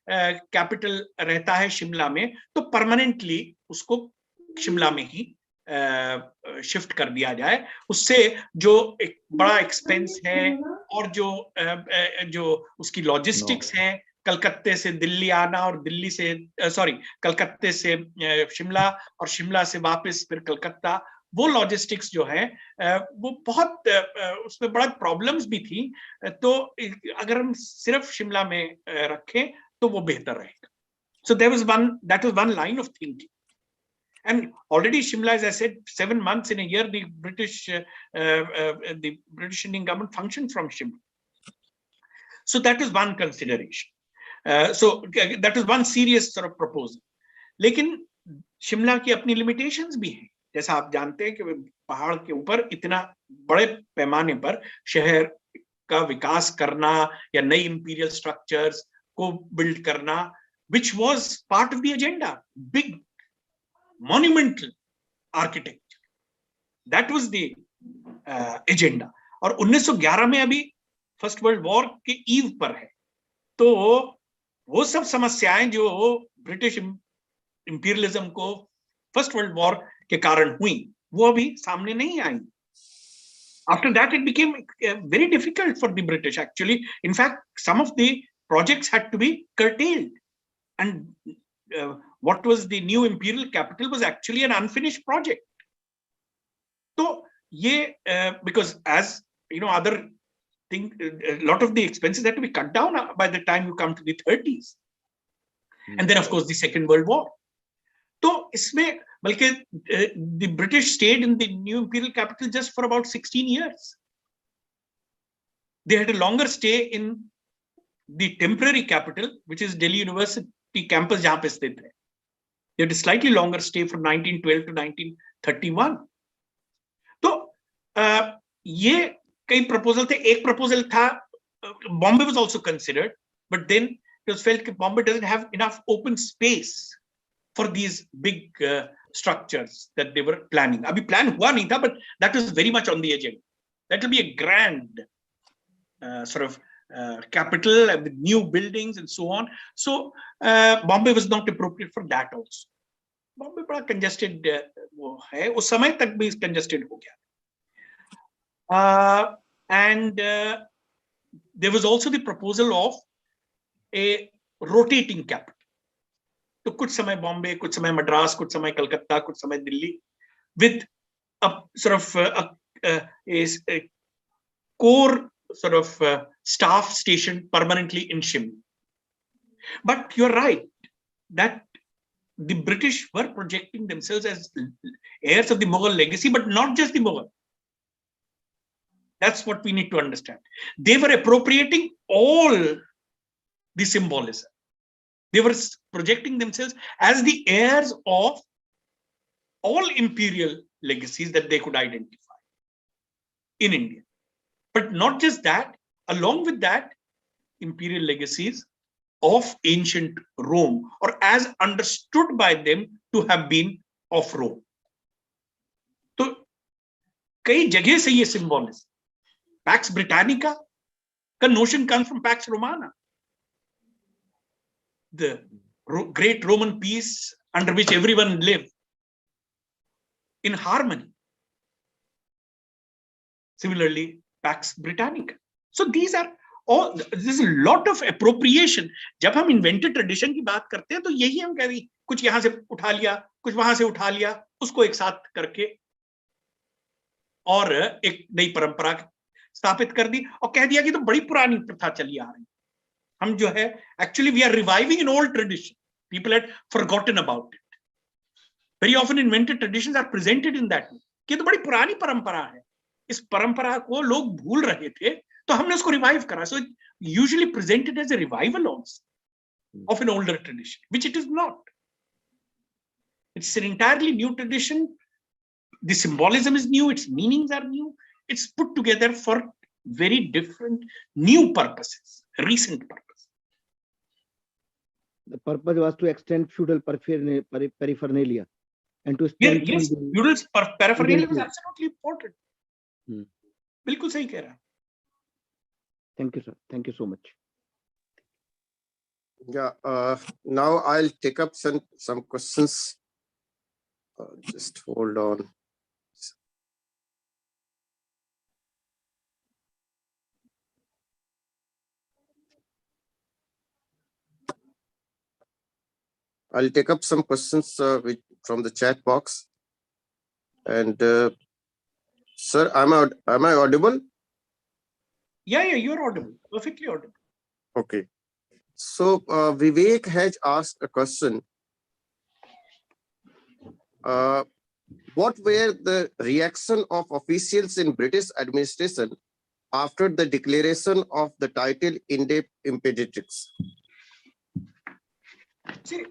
S4: कैपिटल रहता है शिमला में, तो परमानेंटली उसको शिमला में ही शिफ्ट कर दिया जाए। उससे जो एक बड़ा एक्सपेंस है और जो उसकी लॉजिस्टिक्स है, कलकत्ते से दिल्ली आना और दिल्ली से कलकत्ते से शिमला और शिमला से वापस फिर कलकत्ता, वो लॉजिस्टिक्स जो है वो बहुत उसमें बड़ा प्रॉब्लम्स भी थी। तो अगर हम सिर्फ शिमला में रखें तो वो बेहतर रहेगा। So that was one line of thinking. And already Shimla, as I said, 7 months in a year, the British Indian government functioned from Shimla. So that is one consideration. So that is one serious sort of proposal. लेकिन शिमला की अपनी limitations भी हैं। जैसा आप जानते हैं कि पहाड़ के ऊपर इतना बड़े पैमाने पर शहर का विकास करना या नई imperial structures को build करना, which was part of the agenda, big monumental architecture, that was the agenda. और 1911 में अभी फर्स्ट वर्ल्ड वॉर के ईव पर है, तो वो सब समस्याएं जो ब्रिटिश इंपीरियलिज्म को फर्स्ट वर्ल्ड वॉर के कारण हुई वो अभी सामने नहीं आई। After that it became very difficult for the British actually. In fact, some of the projects had to be curtailed, and what was the new imperial capital was actually an unfinished project. So because as you know, other thing, a lot of the expenses had to be cut down by the time you come to the 30s. And then of course the Second World War. So isme, the British stayed in the new imperial capital just for about 16 years. They had a longer stay in the temporary capital, which is Delhi University campus, jahan pe sthit hai. They had a slightly longer stay from 1912 to 1931. So, ये कई proposal थे. एक proposal था, Bombay was also considered, but then it was felt that Bombay doesn't have enough open space for these big structures that they were planning. Abhi plan hua nahi tha, but that was very much on the agenda. That will be a grand sort of capital with new buildings and so on. So Bombay was not appropriate for that also. Bombay बड़ा congested वो है, उस समय तक भी congested हो गया. And there was also the proposal of a rotating capital. तो कुछ समय Bombay, कुछ समय Madras, कुछ समय Calcutta, कुछ समय Delhi, with a sort of a core sort of staff station permanently in Shimla. But you're right that the British were projecting themselves as heirs of the Mughal legacy, but not just the Mughal. That's what we need to understand. They were appropriating all the symbolism. They were projecting themselves as the heirs of all imperial legacies that they could identify in India. But not just that, along with that, imperial legacies of ancient Rome, or as understood by them to have been of Rome. So, कई जगह से ये symbolism. Pax Britannica, the notion comes from Pax Romana. The great Roman peace under which everyone lived in harmony. Similarly, Pax Britannica. So these are all, there's a lot of appropriation. जब हम invented tradition की बात करते हैं तो यही हम कह रहे हैं, कुछ यहाँ से उठा लिया, कुछ वहां से उठा लिया, उसको एक साथ करके और एक नई परंपरा स्थापित कर दी और कह दिया कि तो बड़ी पुरानी प्रथा चली आ रही. हम जो है, actually we are reviving an old tradition. People had forgotten about it. Very often invented traditions are presented in that way. कि तो बड़ी पुरानी परंपरा है. इस परंपरा को लोग भूल रहे थे, तो हमने उसको revive करा. So it usually presented as a revival also of an older tradition, which it is not. It's an entirely new tradition. The symbolism is new. Its meanings are new. It's put together for very different new purposes, recent purposes.
S6: The purpose was to extend feudal paraphernalia and to
S4: yes, feudal paraphernalia is absolutely important. बिल्कुल सही कह रहा.
S6: Thank you, sir. Thank you so much.
S2: Yeah, now I'll take up some questions. Just hold on. I'll take up some questions from the chat box. And sir, am I audible?
S4: Yeah, you're audible. Perfectly audible.
S2: Okay. So Vivek has asked a question. What were the reaction of officials in British administration after the declaration of the title Imperatrix?
S4: See,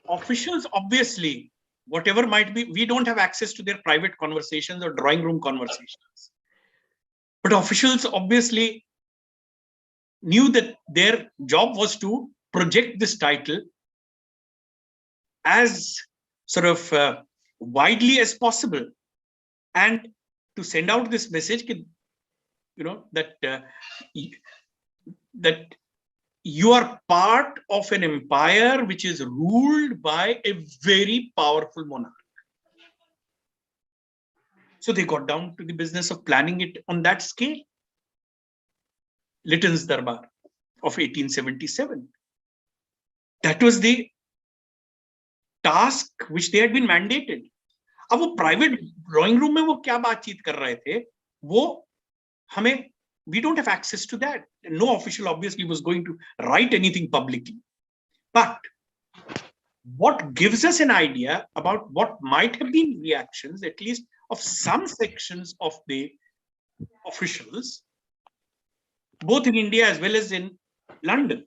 S4: officials, obviously, whatever might be, we don't have access to their private conversations or drawing room conversations. But officials obviously knew that their job was to project this title as sort of widely as possible and to send out this message, you know, that that you are part of an empire which is ruled by a very powerful monarch. So they got down to the business of planning it on that scale. Lytton's Darbar of 1877. That was the task which they had been mandated. अब वो private drawing room में वो क्या बातचीत कर रहे थे, वो हमें, we don't have access to that. No official obviously was going to write anything publicly. But what gives us an idea about what might have been reactions, at least of some sections of the officials, both in India as well as in London,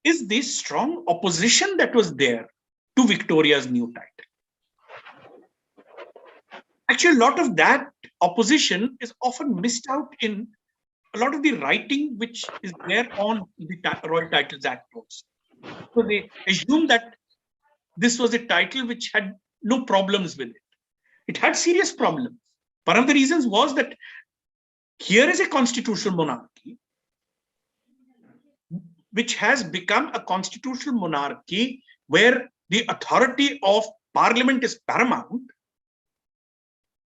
S4: is the strong opposition that was there to Victoria's new title. Actually, a lot of that opposition is often missed out in a lot of the writing which is there on the Royal Titles Act also. So they assume that this was a title which had no problems with it. It had serious problems. One of the reasons was that here is a constitutional monarchy which has become a constitutional monarchy where the authority of parliament is paramount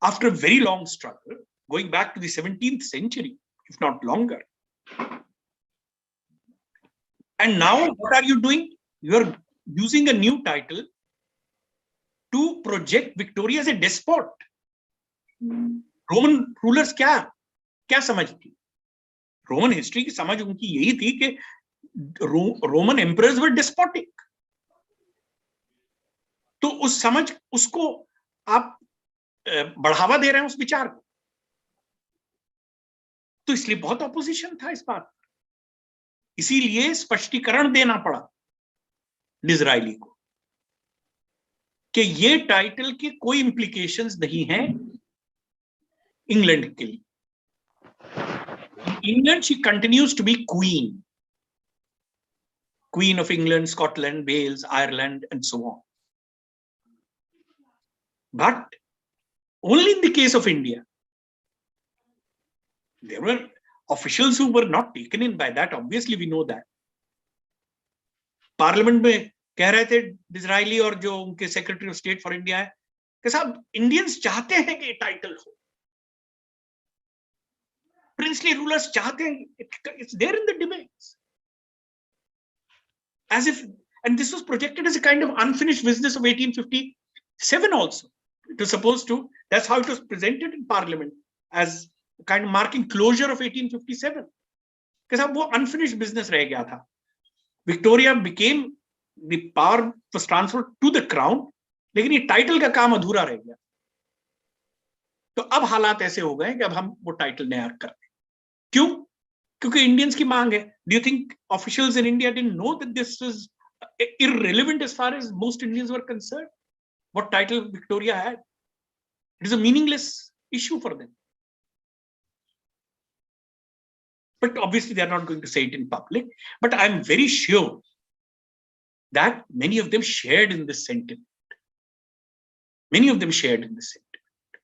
S4: after a very long struggle, going back to the 17th century, if not longer. And now what are you doing? You're using a new title to project Victoria as a despot. Roman rulers क्या समझती? Roman history की समझ उनकी यही थी कि Roman emperors were despotic. तो उस समझ, उसको आप बढ़ावा दे रहे हैं उस विचार को, तो इसलिए बहुत ऑपोजिशन था इस बात, इसीलिए स्पष्टीकरण देना पड़ा डिज़रायली को कि ये टाइटल के कोई इंप्लीकेशंस नहीं हैं इंग्लैंड के लिए. England she continues to be queen of England, Scotland, Wales, Ireland and so on. But only in the case of India, there were officials who were not taken in by that. Obviously, we know that. Parliament में कह रहे थे Disraeli और जो उनके secretary of state for India है कि साहब इंडियंस चाहते हैं कि ये टाइटल हो, प्रिंसली रूलर्स चाहते हैं, it's there in the debates, as if, and this was projected as a kind of unfinished business of 1857 also. It was supposed to, that's how it was presented in Parliament, as kind of marking closure of 1857. Because वो unfinished business रह गया था. Victoria became, the power was transferred to the crown, लेकिन ये title का काम अधूरा रह गया. तो अब हालात ऐसे हो गए कि अब हम वो टाइटल नया कर रहे हैं. क्यों? क्योंकि इंडियंस की मांग है. Do you think officials in India didn't know that this was irrelevant as far as most Indians were concerned? What title Victoria had? It is a meaningless issue for them. But obviously they are not going to say it in public. But I'm very sure that many of them shared in this sentiment. Many of them shared in this sentiment.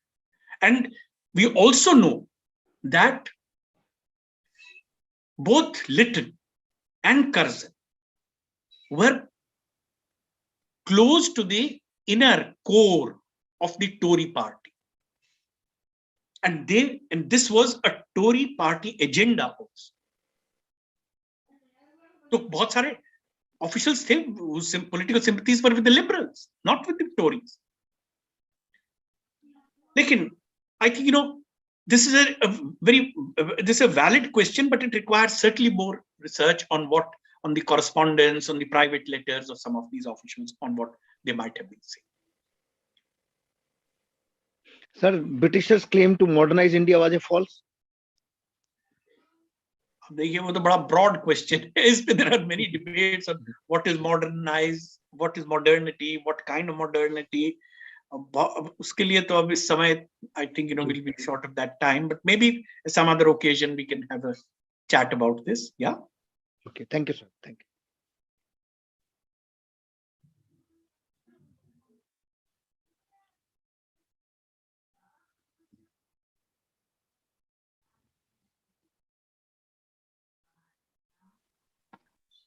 S4: And we also know that both Lytton and Curzon were close to the inner core of the Tory party. And this was a Tory party agenda also. So बहुत सारे officials थे whose political sympathies were with the liberals, not with the Tories. लेकिन I think, this is a valid question, but it requires certainly more research on the correspondence, on the private letters of some of these officials, on what they might have been saying.
S6: Sir, Britishers' claim to modernize India was a false?
S4: देखिए वो तो बड़ा broad question है. इस पे there are many debates on what is modernize, what is modernity, what kind of modernity. उसके लिए तो अब इस समय I think we'll be short of that time, but maybe some other occasion we can have a chat about this. Yeah.
S6: Okay, thank you, sir. Thank you.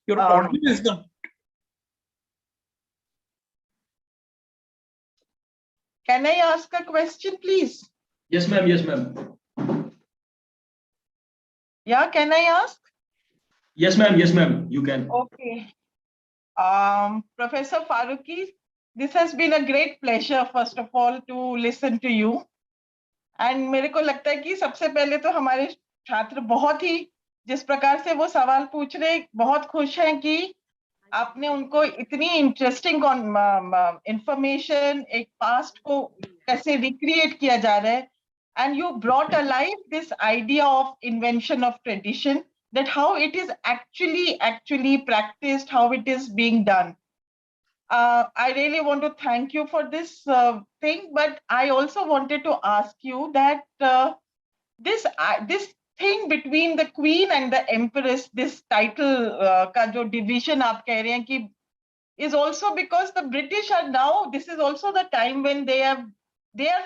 S4: Your audio is not.
S7: Can I ask a question, please?
S8: Yes, ma'am. Yes, ma'am.
S7: Yeah, can I ask?
S8: Yes, ma'am. Yes, ma'am. You can.
S7: Okay. Professor Farooqi, this has been a great pleasure, first of all, to listen to you. And मेरे को लगता है कि सबसे पहले तो हमारे छात्र बहुत ही जिस प्रकार से वो सवाल पूछ रहे बहुत खुश हैं कि आपने उनको इतनी इंटरेस्टिंग इंफॉर्मेशन एक पास्ट को कैसे रिक्रिएट किया जा रहा है and you brought alive this idea of invention of tradition, that how it is actually practiced, how it is being done. I really want to thank you for this thing, but I also wanted to ask you that this thing between the queen and the empress, this title ka jo division aap keh rahe hain ki, is also because the British are now, this is also the time when they are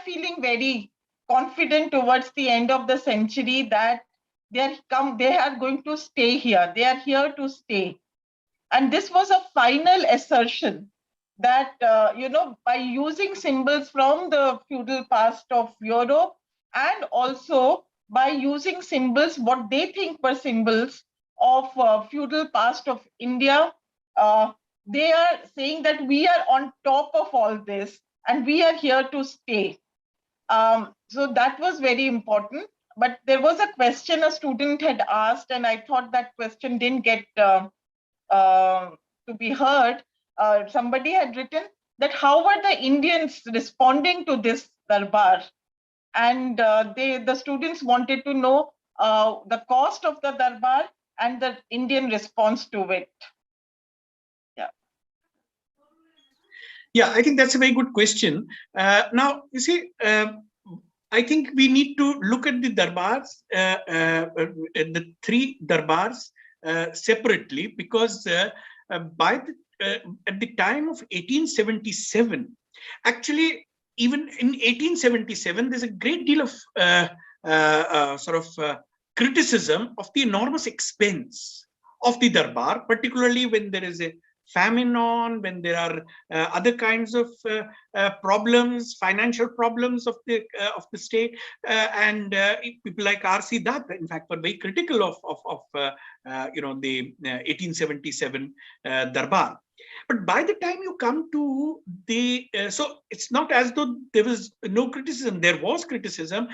S7: feeling very confident towards the end of the century that they are going to stay here. They are here to stay. And this was a final assertion that, by using symbols from the feudal past of Europe and also by using symbols, what they think were symbols of feudal past of India, they are saying that we are on top of all this and we are here to stay. So that was very important. But there was a question a student had asked, and I thought that question didn't get to be heard. Somebody had written that how were the Indians responding to this darbar? And the students wanted to know the cost of the darbar and the Indian response to it.
S4: Yeah, I think that's a very good question. Now, you see, I think we need to look at the darbars, the three darbars separately, because at the time of 1877, actually, even in 1877, there's a great deal of criticism of the enormous expense of the darbar, particularly when there is a famine on, when there are other kinds of problems, financial problems of the state, and people like R.C. Dept, in fact, were very critical of the 1877 darbar. But by the time you come to the, so it's not as though there was no criticism. There was criticism,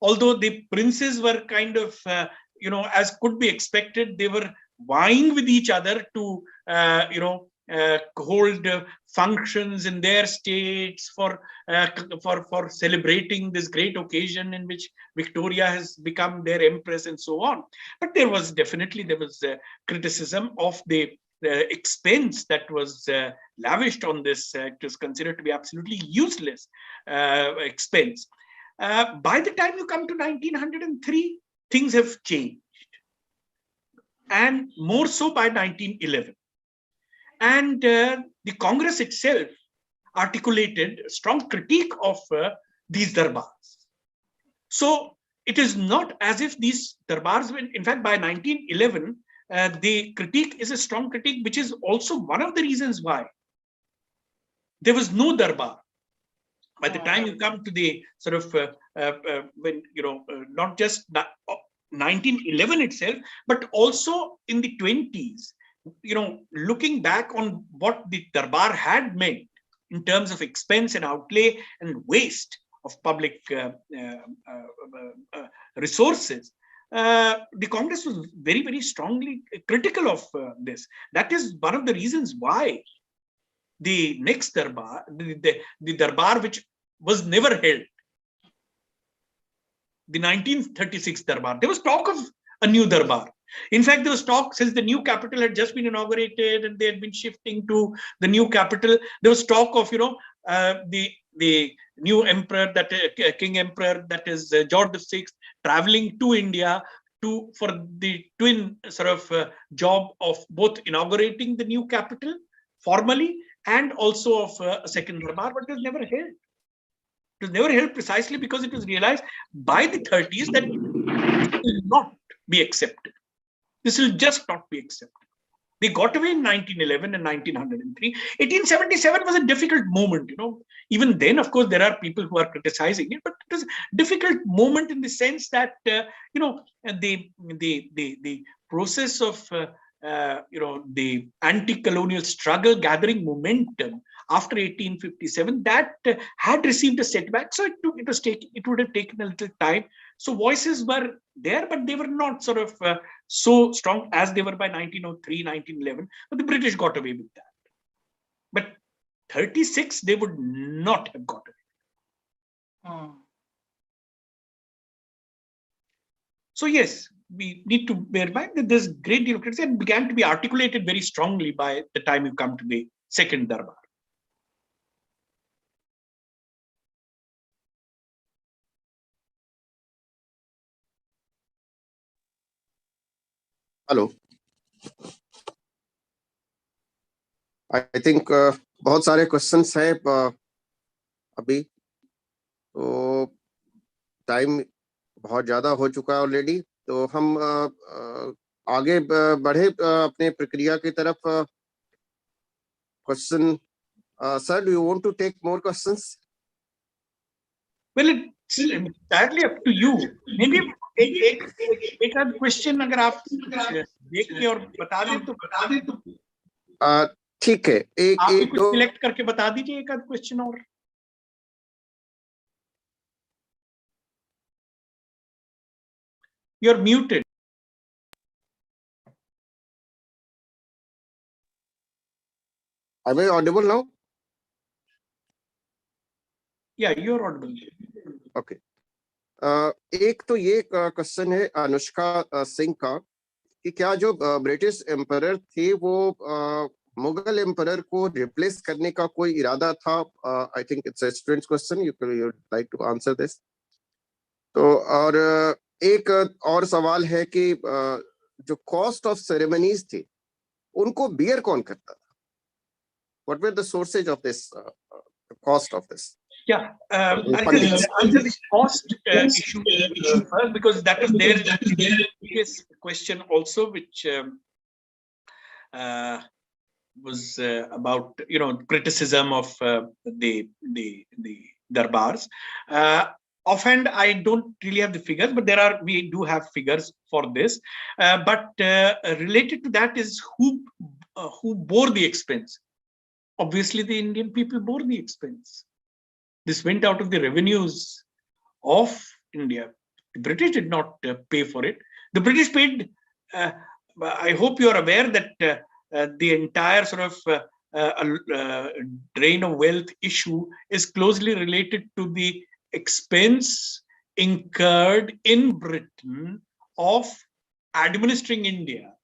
S4: although the princes were kind of, as could be expected, they were vying with each other to, hold functions in their states for celebrating this great occasion in which Victoria has become their empress and so on. But there was criticism of the expense that was lavished on this. It was considered to be absolutely useless expense. By the time you come to 1903, things have changed, and more so by 1911. And the Congress itself articulated a strong critique of these darbars. So it is not as if these darbars, in fact, by 1911, the critique is a strong critique, which is also one of the reasons why there was no darbar. By the time you come to the sort of, when, not just 1911 itself, but also in the 20s, looking back on what the darbar had meant in terms of expense and outlay and waste of public resources, the Congress was very, very strongly critical of this. That is one of the reasons why the next darbar, the darbar which was never held, the 1936 darbar, there was talk of a new darbar. In fact, there was talk, since the new capital had just been inaugurated and they had been shifting to the new capital, there was talk of, the new emperor, that king emperor, that is George VI, traveling to India for the twin sort of job of both inaugurating the new capital formally and also of a second darbar, but it was never held. It was never held precisely because it was realized by the 30s that it will not be accepted. This will just not be accepted. They got away in 1911 and 1903. 1877 was a difficult moment, Even then, of course, there are people who are criticizing it, but it was a difficult moment in the sense that, the process of the anti-colonial struggle gathering momentum after 1857, that had received a setback. So it would have taken a little time. So voices were there, but they were not sort of so strong as they were by 1903, 1911. But the British got away with that. But 36, they would not have got away. So yes, we need to bear in mind that there's great deal of criticism and began to be articulated very strongly by the time you come to the second Darbar.
S2: Hello I think बहुत सारे questions हैं अभी, तो time बहुत ज्यादा हो चुका है ऑलरेडी, तो हम आगे बढ़े अपने प्रक्रिया की तरफ. Question sir, do you want to take more questions?
S4: Well, it's entirely up to you. Maybe एक आध क्वेश्चन अगर आप देख के और बता दें तो
S2: ठीक है. एक
S4: कुछ सिलेक्ट करके बता दीजिए एक आध क्वेश्चन और. You're muted.
S2: Am I audible now?
S4: Yeah, you're audible.
S2: Okay. एक तो ये क्वेश्चन है अनुष्का सिंह का कि क्या जो ब्रिटिश एम्परर थे वो मुगल एम्परर को रिप्लेस करने का कोई इरादा था. I think it's a students question, you like to answer this. तो और एक और सवाल है कि जो कॉस्ट ऑफ सेरेमनीज थे उनको बियर कौन करता था? What were the sources of this cost of this?
S4: Yeah, I'll answer the cost issue first, because that was there in the previous question also, which was about criticism of the darbars. Offhand, I don't really have the figures, but we do have figures for this. But related to that is who bore the expense. Obviously, the Indian people bore the expense. This went out of the revenues of India. The British did not pay for it. The British paid. I hope you are aware that the entire sort of drain of wealth issue is closely related to the expense incurred in Britain of administering India.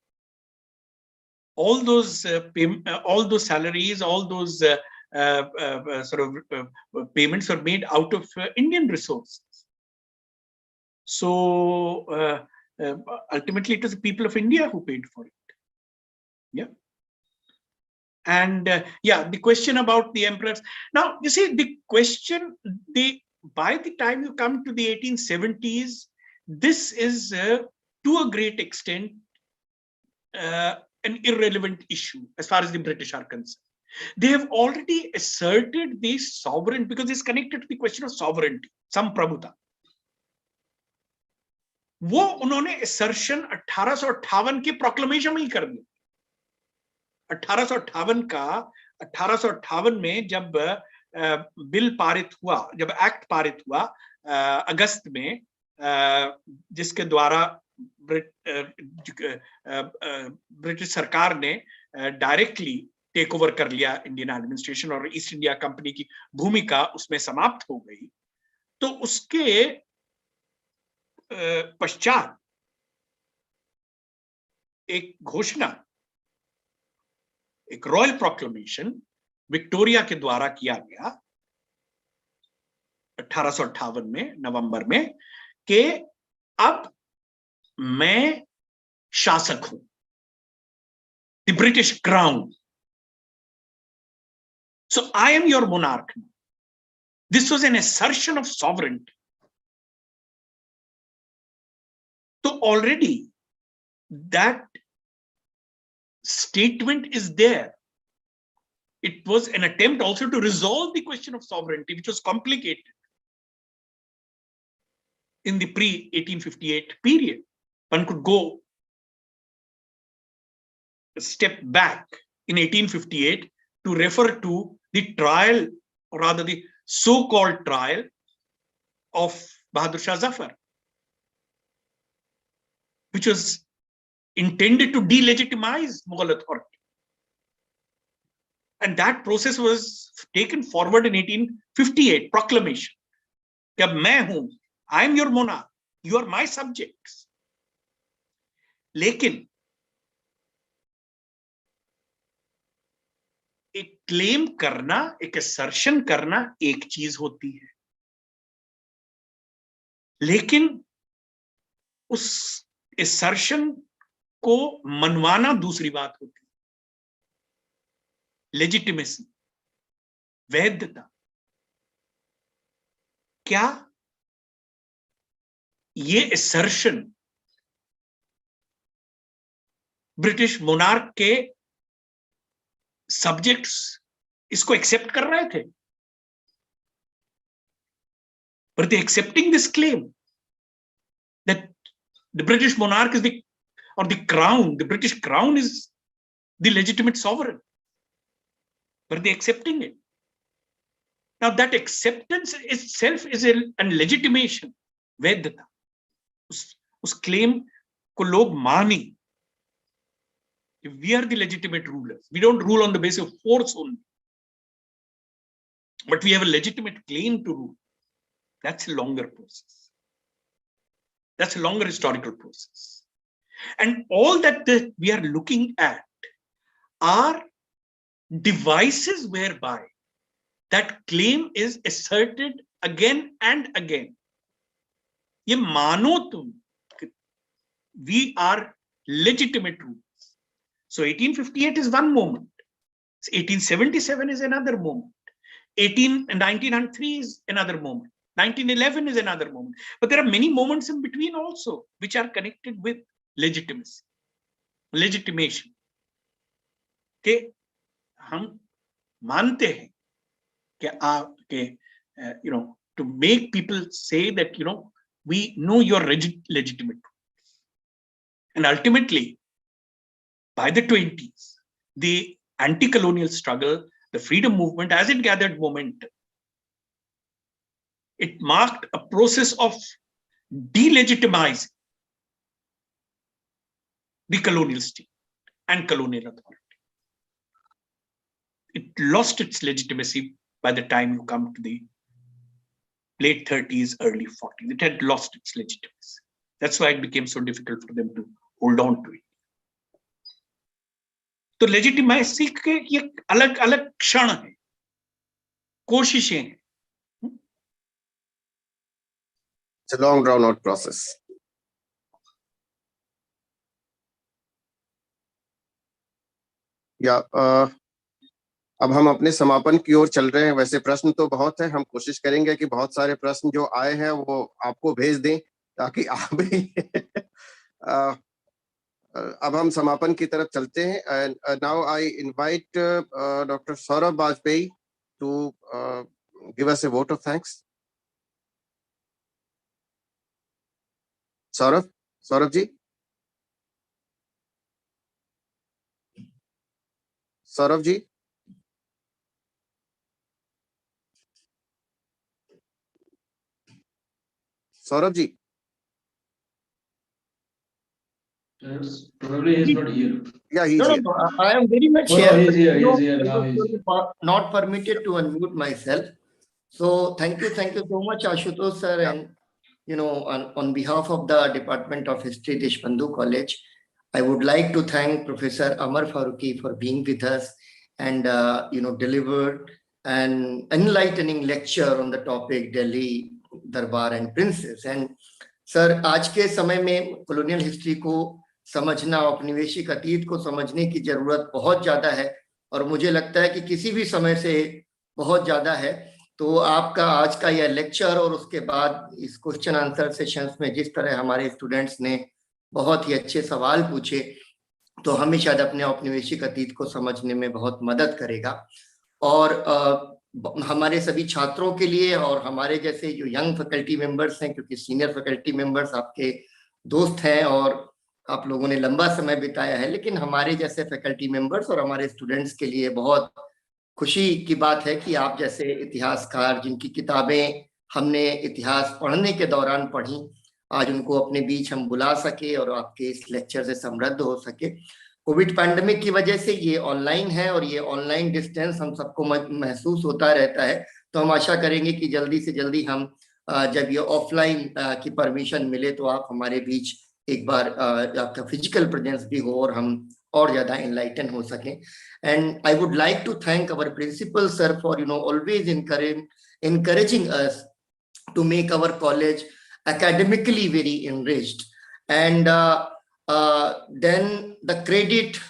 S4: All those salaries, all those payments were made out of Indian resources. So ultimately, it was the people of India who paid for it. Yeah. And the question about the emperors. Now, you see, the question, by the time you come to the 1870s, this is to a great extent an irrelevant issue as far as the British are concerned. They have already asserted the sovereign, because it's connected to the question of sovereignty, samprabhuta. वो उन्होंने assertion 1858 के proclamation में ही कर दिया. 1858 में जब bill पारित हुआ, जब एक्ट पारित हुआ अगस्त में, जिसके द्वारा ब्रिटिश सरकार ने डायरेक्टली टेक ओवर कर लिया इंडियन एडमिनिस्ट्रेशन और ईस्ट इंडिया कंपनी की भूमिका उसमें समाप्त हो गई, तो उसके पश्चात एक घोषणा, एक रॉयल प्रोक्लेमेशन विक्टोरिया के द्वारा किया गया 1858 में नवंबर में, कि अब मैं शासक हूं, the British crown. So I am your monarch now. This was an assertion of sovereignty. So already that statement is there. It was an attempt also to resolve the question of sovereignty, which was complicated in the pre-1858 period. One could go step back in 1858 to refer to the trial, or rather the so-called trial of Bahadur Shah Zafar, which was intended to delegitimize Mughal authority. And that process was taken forward in 1858, proclamation. I am your monarch, you are my subjects. लेकिन एक claim करना, एक assertion करना एक चीज होती है, लेकिन उस असर्शन को मनवाना दूसरी बात होती है. लेजिटिमेसी, वैधता. क्या ये असर्शन ब्रिटिश मोनार्क के सब्जेक्ट्स इसको एक्सेप्ट कर रहे थे? Were they accepting this claim that the British monarch is the crown, the British crown is the legitimate sovereign? Were they accepting it? Now that acceptance itself is an legitimation, वैधता. उस claim को लोग माने. We are the legitimate rulers. We don't rule on the basis of force only, but we have a legitimate claim to rule. That's a longer process. That's a longer historical process. And all that we are looking at are devices whereby that claim is asserted again and again. Ye mano tum, we are legitimate rulers. So 1858 is one moment. 1877 is another moment. 1903 is another moment. 1911 is another moment. But there are many moments in between also, which are connected with legitimacy, legitimation. Okay, हम मानते हैं कि to make people say that we know you're legitimate, and ultimately by the 20s, the anti-colonial struggle, the freedom movement, as it gathered momentum, it marked a process of delegitimizing the colonial state and colonial authority. It lost its legitimacy by the time you come to the late 30s, early 40s. It had lost its legitimacy. That's why it became so difficult for them to hold on to it. तो legitimacy के ये अलग अलग क्षण है, कोशिशें हैं.
S2: It's a long drawn out process. अब हम अपने समापन की ओर चल रहे हैं. वैसे प्रश्न तो बहुत है, हम कोशिश करेंगे कि बहुत सारे प्रश्न जो आए हैं वो आपको भेज दें ताकि आप भी अब हम समापन की तरफ चलते हैं. And now I invite Dr. Saurabh Bajpayee to give us a vote of thanks. Saurabh ji. Saurabh ji. Saurabh ji.
S8: Probably he's not here.
S2: Yeah, he's here.
S6: I am very much
S8: Oh,
S6: here.
S8: no, he's here.
S6: No,
S8: He's here.
S6: I
S8: Now
S6: was
S8: he's
S6: not permitted to unmute myself. So thank you so much, Ashutosh sir, and on behalf of the Department of History, Desh Bandhu College, I would like to thank Professor Amar Farooqui for being with us and delivered an enlightening lecture on the topic Delhi Darbar and Princes. And sir, आज के समय में colonial history को समझना, औपनिवेशिक अतीत को समझने की जरूरत बहुत ज्यादा है और मुझे लगता है कि किसी भी समय से बहुत ज्यादा है. तो आपका आज का यह लेक्चर और उसके बाद इस क्वेश्चन आंसर सेशंस में जिस तरह हमारे स्टूडेंट्स ने बहुत ही अच्छे सवाल पूछे, तो हमें शायद अपने औपनिवेशिक अतीत को समझने में बहुत मदद करेगा. और हमारे सभी छात्रों के लिए और हमारे जैसे जो यंग फैकल्टी मेंबर्स हैं, क्योंकि सीनियर फैकल्टी मेंबर्स आपके दोस्त हैं और
S9: आप लोगों ने लंबा समय बिताया है, लेकिन हमारे जैसे फैकल्टी मेंबर्स और हमारे स्टूडेंट्स के लिए बहुत खुशी की बात है कि आप जैसे इतिहासकार, जिनकी किताबें हमने इतिहास पढ़ने के दौरान पढ़ी, आज उनको अपने बीच हम बुला सके और आपके इस लेक्चर से समृद्ध हो सके। कोविड पैंडेमिक की वजह से ये ऑनलाइन है और ये ऑनलाइन डिस्टेंस हम सबको महसूस होता रहता है, तो हम आशा करेंगे कि जल्दी से जल्दी हम जब ये ऑफलाइन की परमिशन मिले तो आप हमारे बीच एक बार आपका फिजिकल प्रेजेंस भी हो और हम और ज्यादा एनलाइटन हो सकें। And I would like to thank our principal sir for always encouraging us to make our college academically very enriched. And then the credit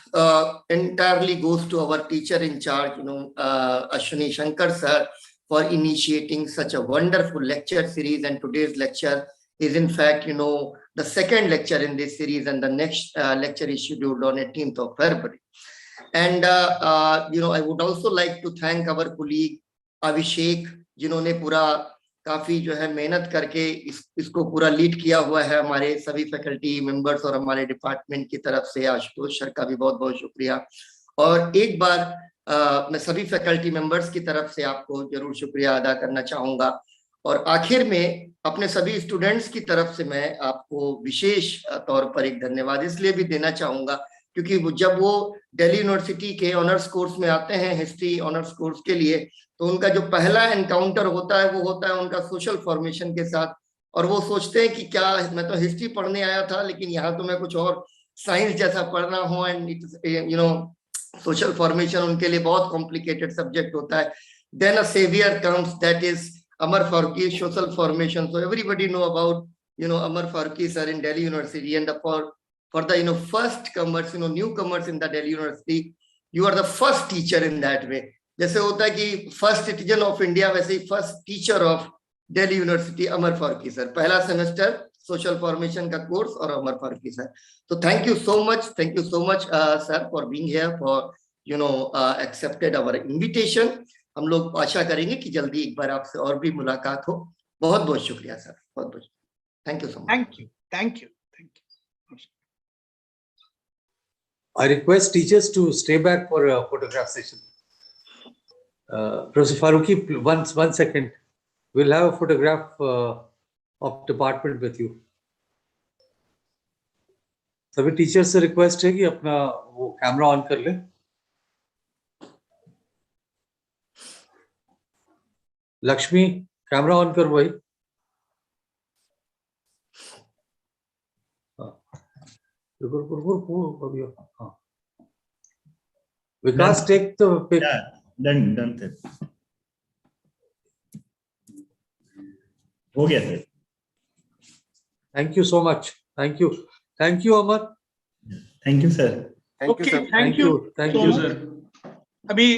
S9: entirely goes to our teacher in charge, Ashwini Shankar sir, for initiating such a wonderful lecture series. And today's lecture is in fact, the second lecture in this series, and the next lecture is scheduled on 18th of February. And I would also like to thank our colleague अभिषेक, जिन्होंने पूरा काफी जो है मेहनत करके इसको पूरा lead किया हुआ है। हमारे सभी फैकल्टी मेंबर्स और हमारे डिपार्टमेंट की तरफ से आशुतोष सर का भी बहुत बहुत शुक्रिया। और एक बार मैं सभी फैकल्टी मेंबर्स की तरफ से आपको जरूर शुक्रिया अदा करना चाहूंगा। और आखिर में अपने सभी स्टूडेंट्स की तरफ से मैं आपको विशेष तौर पर एक धन्यवाद इसलिए भी देना चाहूंगा क्योंकि जब वो दिल्ली यूनिवर्सिटी के ऑनर्स कोर्स में आते हैं, हिस्ट्री ऑनर्स कोर्स के लिए, तो उनका जो पहला एनकाउंटर होता है वो होता है उनका सोशल फॉर्मेशन के साथ। और वो सोचते हैं कि क्या मैं तो हिस्ट्री पढ़ने आया था, लेकिन यहाँ तो मैं कुछ और साइंस जैसा पढ़ रहा हूँ। एंड सोशल फॉर्मेशन उनके लिए बहुत कॉम्प्लिकेटेड सब्जेक्ट होता है। Then a saviour comes, that is Amar Farooqui, social formation. So everybody know about Amar Farooqui sir in Delhi university. And for the first comers, newcomers in the Delhi University, you are the first teacher in that way. जैसे होता है कि first citizen of India, वैसे ही first teacher of Delhi University Amar Farooqui sir. पहला semester social formation का course और Amar Farooqui sir. तो thank you so much sir for being here, for accepted our invitation. हम लोग आशा करेंगे कि जल्दी एक बार आपसे और भी मुलाकात हो। बहुत बहुत शुक्रिया सर, बहुत बहुत thank you so much.
S4: Thank you.
S1: I request teachers to stay back for a photograph session. Professor Farooqi, one second. We'll have a photograph of department with you. सभी टीचर्स से रिक्वेस्ट है कि अपना वो camera on कर ले। Lakshmi, camera on कर भाई। Vikas, take the pic.
S8: Yeah, done sir. हो गया sir.
S1: Thank you so much. Thank you, Amar.
S8: Thank you sir.
S4: Thank you sir. अभी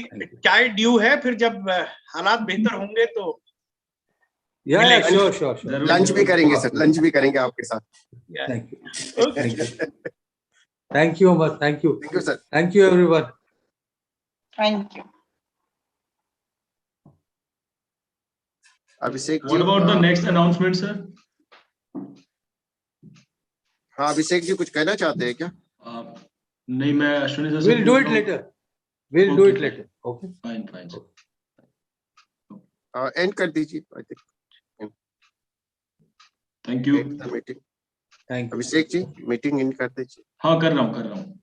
S4: चाय ड्यू है, फिर जब हालात बेहतर होंगे तो
S1: श्योर
S2: लंच भी करेंगे सर, लंच भी करेंगे आपके साथ।
S1: Thank you Amar, thank you
S2: sir,
S1: thank you everyone.
S7: Thank you.
S2: Abhishek ji,
S8: What about the next announcement sir?
S2: हाँ अभिषेक जी कुछ कहना चाहते हैं क्या?
S8: नहीं, मैं अश्विनी सर से
S1: We'll do it later. We'll do it later. Okay.
S8: Fine sir.
S2: End कर दीजिए। I think
S8: thank you.
S2: Meeting.
S1: Thank you.
S2: Abhishek ji meeting end कर दीजिए।
S8: हाँ कर रहा हूँ।